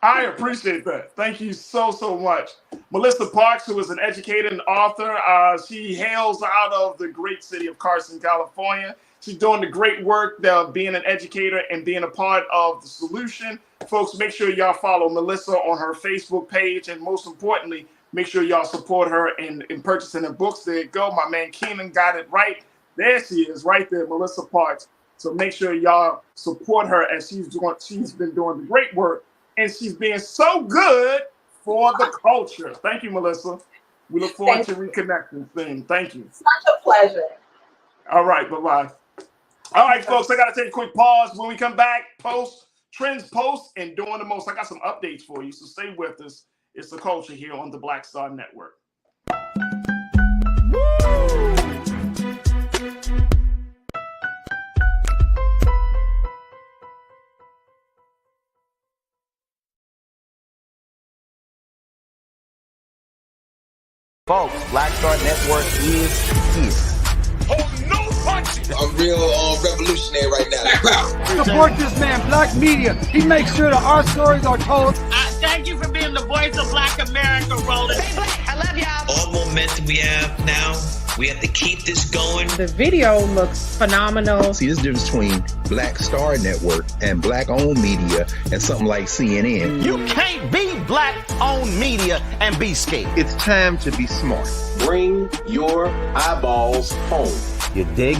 I appreciate that. Thank you so much. Melissa Parks, who is an educator and author, she hails out of the great city of Carson, California. She's doing the great work of being an educator and being a part of the solution. Folks, make sure y'all follow Melissa on her Facebook page, and most importantly, make sure y'all support her in purchasing her books. There you go. My man Keenan got it right. There she is, right there, Melissa Parks. So make sure y'all support her as she's been doing the great work. And she's being so good for the culture. Thank you, Melissa. We look forward to reconnecting soon. Thank you. Such a pleasure. All right, bye-bye. All right, folks, I got to take a quick pause. When we come back, trends, posts, and doing the most. I got some updates for you, so stay with us. It's the culture here on the Black Star Network. Folks, Black Star Network is here. Oh, no punches! I'm real revolutionary right now. Support this man, Black Media. He makes sure that our stories are told. Thank you for being the voice of Black America, Roland. Hey, Black, I love y'all. All momentum we have now, we have to keep this going. The video looks phenomenal. See, this difference between Black Star Network and Black-owned media and something like CNN. You can't be Black-owned media and be scared. It's time to be smart. Bring your eyeballs home. You dig?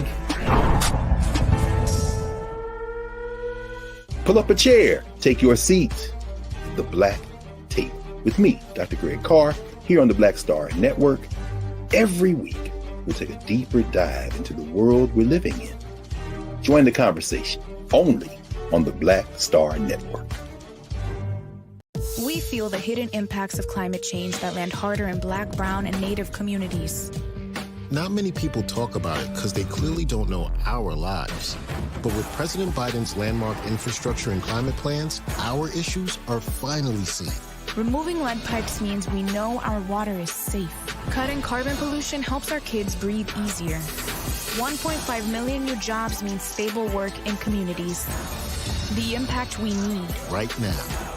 Pull up a chair. Take your seat. The Black Tape with me, Dr. Greg Carr, here on the Black Star Network. Every week, we'll take a deeper dive into the world we're living in. Join the conversation only on the Black Star Network. We feel the hidden impacts of climate change that land harder in Black, brown, and Native communities. Not many people talk about it because they clearly don't know our lives. But with President Biden's landmark infrastructure and climate plans, our issues are finally seen. Removing lead pipes means we know our water is safe. Cutting carbon pollution helps our kids breathe easier. 1.5 million new jobs means stable work in communities. The impact we need right now.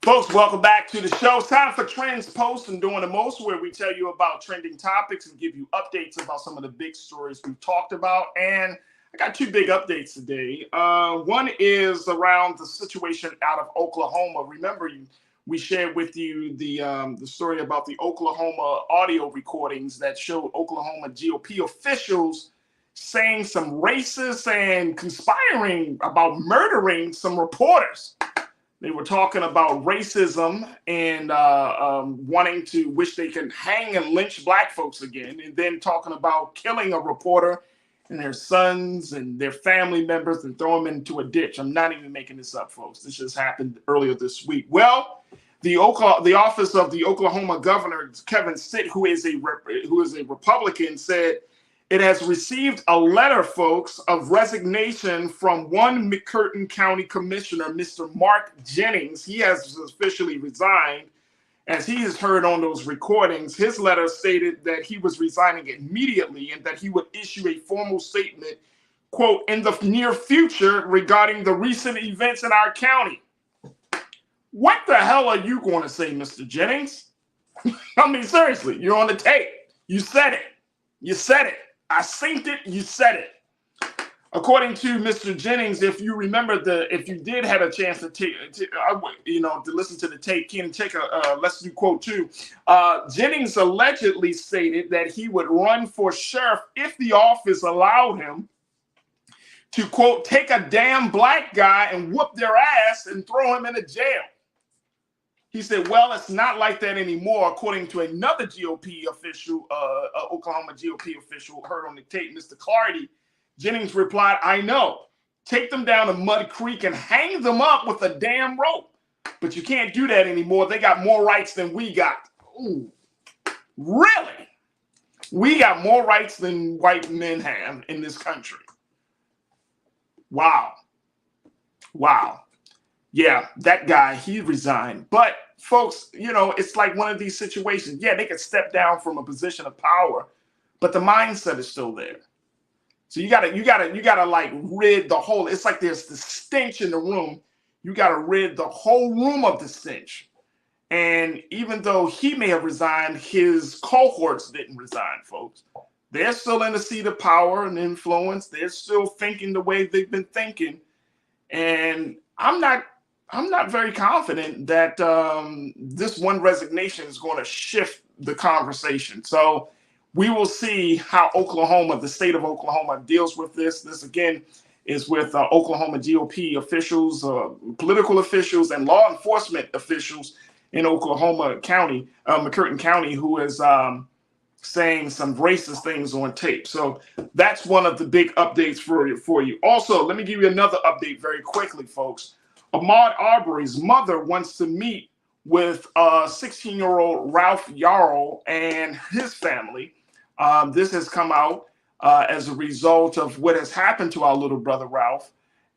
Folks, welcome back to the show. It's time for Trends Post and Doing the Most, where we tell you about trending topics and give you updates about some of the big stories we've talked about. And I got two big updates today. One is around the situation out of Oklahoma. Remember, we shared with you the story about the Oklahoma audio recordings that showed Oklahoma GOP officials saying some racist and conspiring about murdering some reporters. They were talking about racism and wanting to wish they could hang and lynch black folks again, and then talking about killing a reporter and their sons and their family members and throw them into a ditch. I'm not even making this up, folks. This just happened earlier this week. Well, the office of the Oklahoma governor, Kevin Stitt, who is a Republican, said it has received a letter, folks, of resignation from one McCurtain County Commissioner, Mr. Mark Jennings. He has officially resigned. As he has heard on those recordings, his letter stated that he was resigning immediately and that he would issue a formal statement, quote, in the near future regarding the recent events in our county. What the hell are you going to say, Mr. Jennings? I mean, seriously, you're on the tape. You said it. You said it. I synced it. You said it. According to Mr. Jennings, if you remember if you did have a chance to listen to the tape, Ken, take let's do quote two. Jennings allegedly stated that he would run for sheriff if the office allowed him to, quote, take a damn black guy and whoop their ass and throw him in a jail. He said, well, it's not like that anymore, according to another GOP official, Oklahoma GOP official heard on the tape, Mr. Clardy. Jennings replied, I know. Take them down to Mud Creek and hang them up with a damn rope. But you can't do that anymore. They got more rights than we got. Ooh, really? We got more rights than white men have in this country. Wow. Wow. Yeah, that guy, he resigned. But folks, it's like one of these situations. Yeah, they could step down from a position of power, but the mindset is still there. So you gotta like rid the whole. It's like there's the stench in the room. You gotta rid the whole room of the stench. And even though he may have resigned, his cohorts didn't resign, folks. They're still in the seat of power and influence. They're still thinking the way they've been thinking. And I'm not very confident that this one resignation is going to shift the conversation. So we will see how Oklahoma, the state of Oklahoma, deals with this. This, again, is with Oklahoma GOP officials, political officials, and law enforcement officials in Oklahoma County, McCurtain County, who is saying some racist things on tape. So that's one of the big updates for you. Also, let me give you another update very quickly, folks. Ahmaud Arbery's mother wants to meet with 16-year-old Ralph Yarrow and his family. This has come out as a result of what has happened to our little brother Ralph.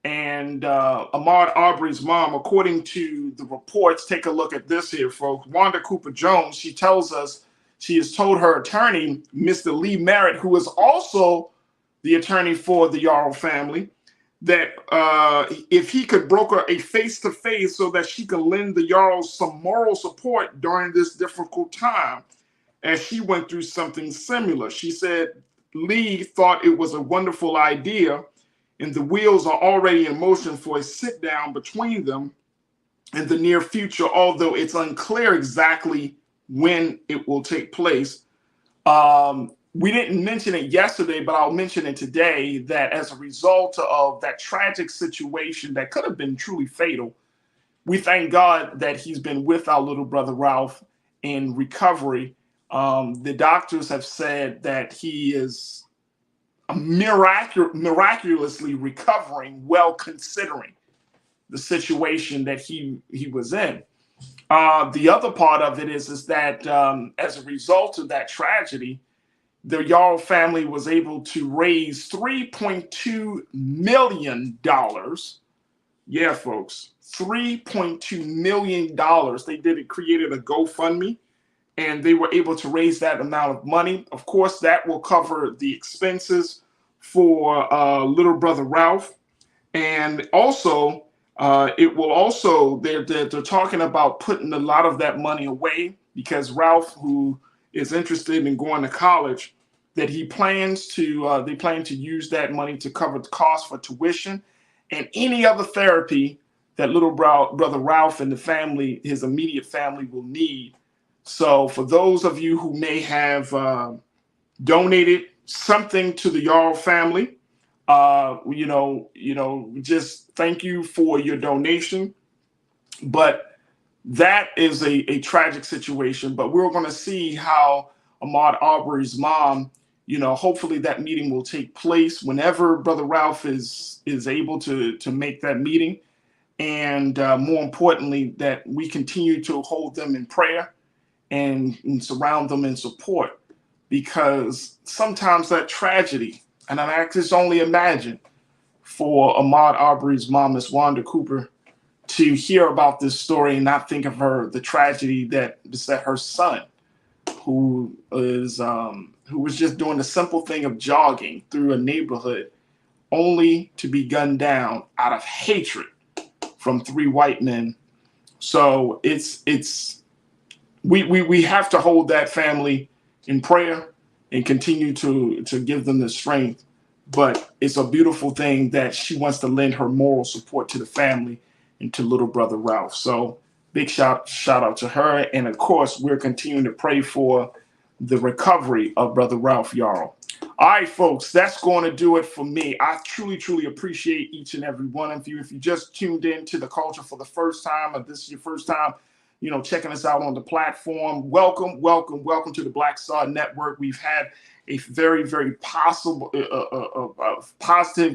And Ahmaud Arbery's mom, according to the reports, take a look at this here, folks. Wanda Cooper Jones, she tells us she has told her attorney, Mr. Lee Merritt, who is also the attorney for the Yarrow family, that if he could broker a face-to-face so that she could lend the Yarrows some moral support during this difficult time, as she went through something similar. She said Lee thought it was a wonderful idea, and the wheels are already in motion for a sit-down between them in the near future, although it's unclear exactly when it will take place. We didn't mention it yesterday, but I'll mention it today, that as a result of that tragic situation that could have been truly fatal, we thank God that he's been with our little brother Ralph in recovery. The doctors have said that he is miraculously recovering, well considering the situation that he was in. The other part of it is that as a result of that tragedy, the Yarrow family was able to raise $3.2 million. Yeah, folks, $3.2 million. They created a GoFundMe, and they were able to raise that amount of money. Of course, that will cover the expenses for little brother Ralph. And also, it will also, they're talking about putting a lot of that money away, because Ralph, who is interested in going to college, that they plan to use that money to cover the cost for tuition and any other therapy that little brother Ralph and the family, his immediate family, will need. So for those of you who may have donated something to the Yarrow family, just thank you for your donation. But that is a tragic situation. But we're going to see how Ahmaud Arbery's mom, hopefully that meeting will take place whenever Brother Ralph is able to make that meeting. And more importantly, that we continue to hold them in prayer and surround them in support, because sometimes that tragedy, and I can just only imagine for Ahmaud Arbery's mom, Miss Wanda Cooper, to hear about this story and not think of the tragedy that her son, who was just doing the simple thing of jogging through a neighborhood, only to be gunned down out of hatred from 3 white men. So we have to hold that family in prayer and continue to give them the strength. But it's a beautiful thing that she wants to lend her moral support to the family and to little brother Ralph. So big shout out to her. And of course, we're continuing to pray for the recovery of brother Ralph Yarrow. All right, folks, that's going to do it for me. I truly, truly appreciate each and every one of you. If you just tuned in to The Culture for the first time, or this is your first time, checking us out on the platform, welcome to the Black Star Network. We've had a very, very positive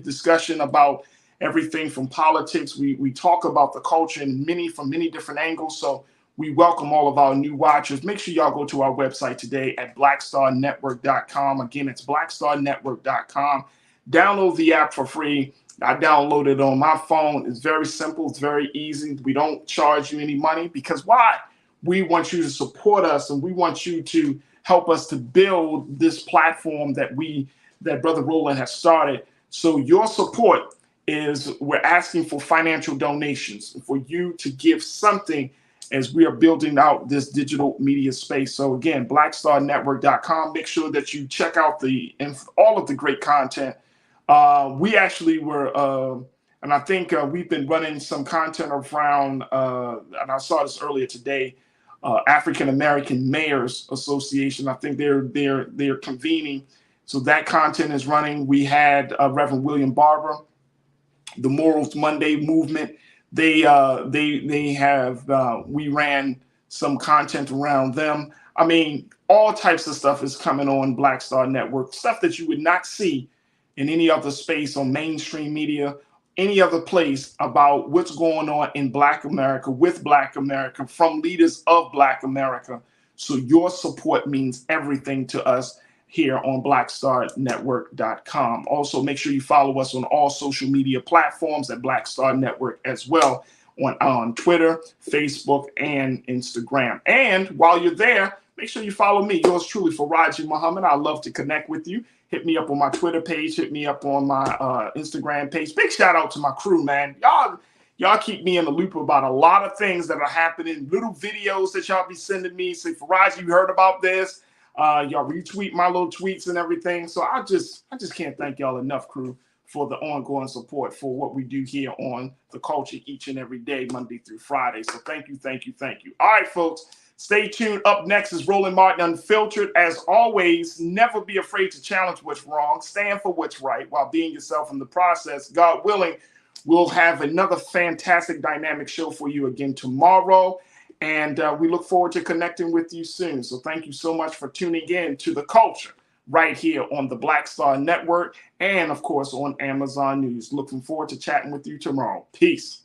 discussion about everything from politics. We talk about the culture from many different angles. So we welcome all of our new watchers. Make sure y'all go to our website today at blackstarnetwork.com. Again, it's blackstarnetwork.com. Download the app for free. I downloaded it on my phone. It's very simple. It's very easy. We don't charge you any money, because why? We want you to support us, and we want you to help us to build this platform that Brother Roland has started. So your support we're asking for financial donations, for you to give something as we are building out this digital media space. So again, blackstarnetwork.com. Make sure that you check out all of the great content. We actually were, and I think we've been running some content around, and I saw this earlier today, African American Mayors Association. I think they're convening, so that content is running. We had Reverend William Barber, the Morals Monday movement. We ran some content around them. I mean, all types of stuff is coming on Black Star Network, stuff that you would not see in any other space on mainstream media, any other place, about what's going on in Black America, with Black America, from leaders of Black America. So your support means everything to us here on blackstarnetwork.com. Also, make sure you follow us on all social media platforms at Black Star Network as well, on Twitter, Facebook, and Instagram. And while you're there, make sure you follow me, yours truly, Farajii Muhammad. I love to connect with you. Hit me up on my Twitter page. Hit me up on my Instagram page. Big shout out to my crew, man. Y'all keep me in the loop about a lot of things that are happening. Little videos that y'all be sending me. Say, Farajii, you heard about this? Y'all retweet my little tweets and everything. So I just can't thank y'all enough, crew, for the ongoing support for what we do here on The Culture each and every day, Monday through Friday. So thank you. All right, folks, stay tuned. Up next is Roland Martin Unfiltered. As always, never be afraid to challenge what's wrong. Stand for what's right while being yourself in the process. God willing, we'll have another fantastic dynamic show for you again tomorrow. And we look forward to connecting with you soon. So thank you so much for tuning in to The Culture right here on the Black Star Network and, of course, on Amazon News. Looking forward to chatting with you tomorrow. Peace.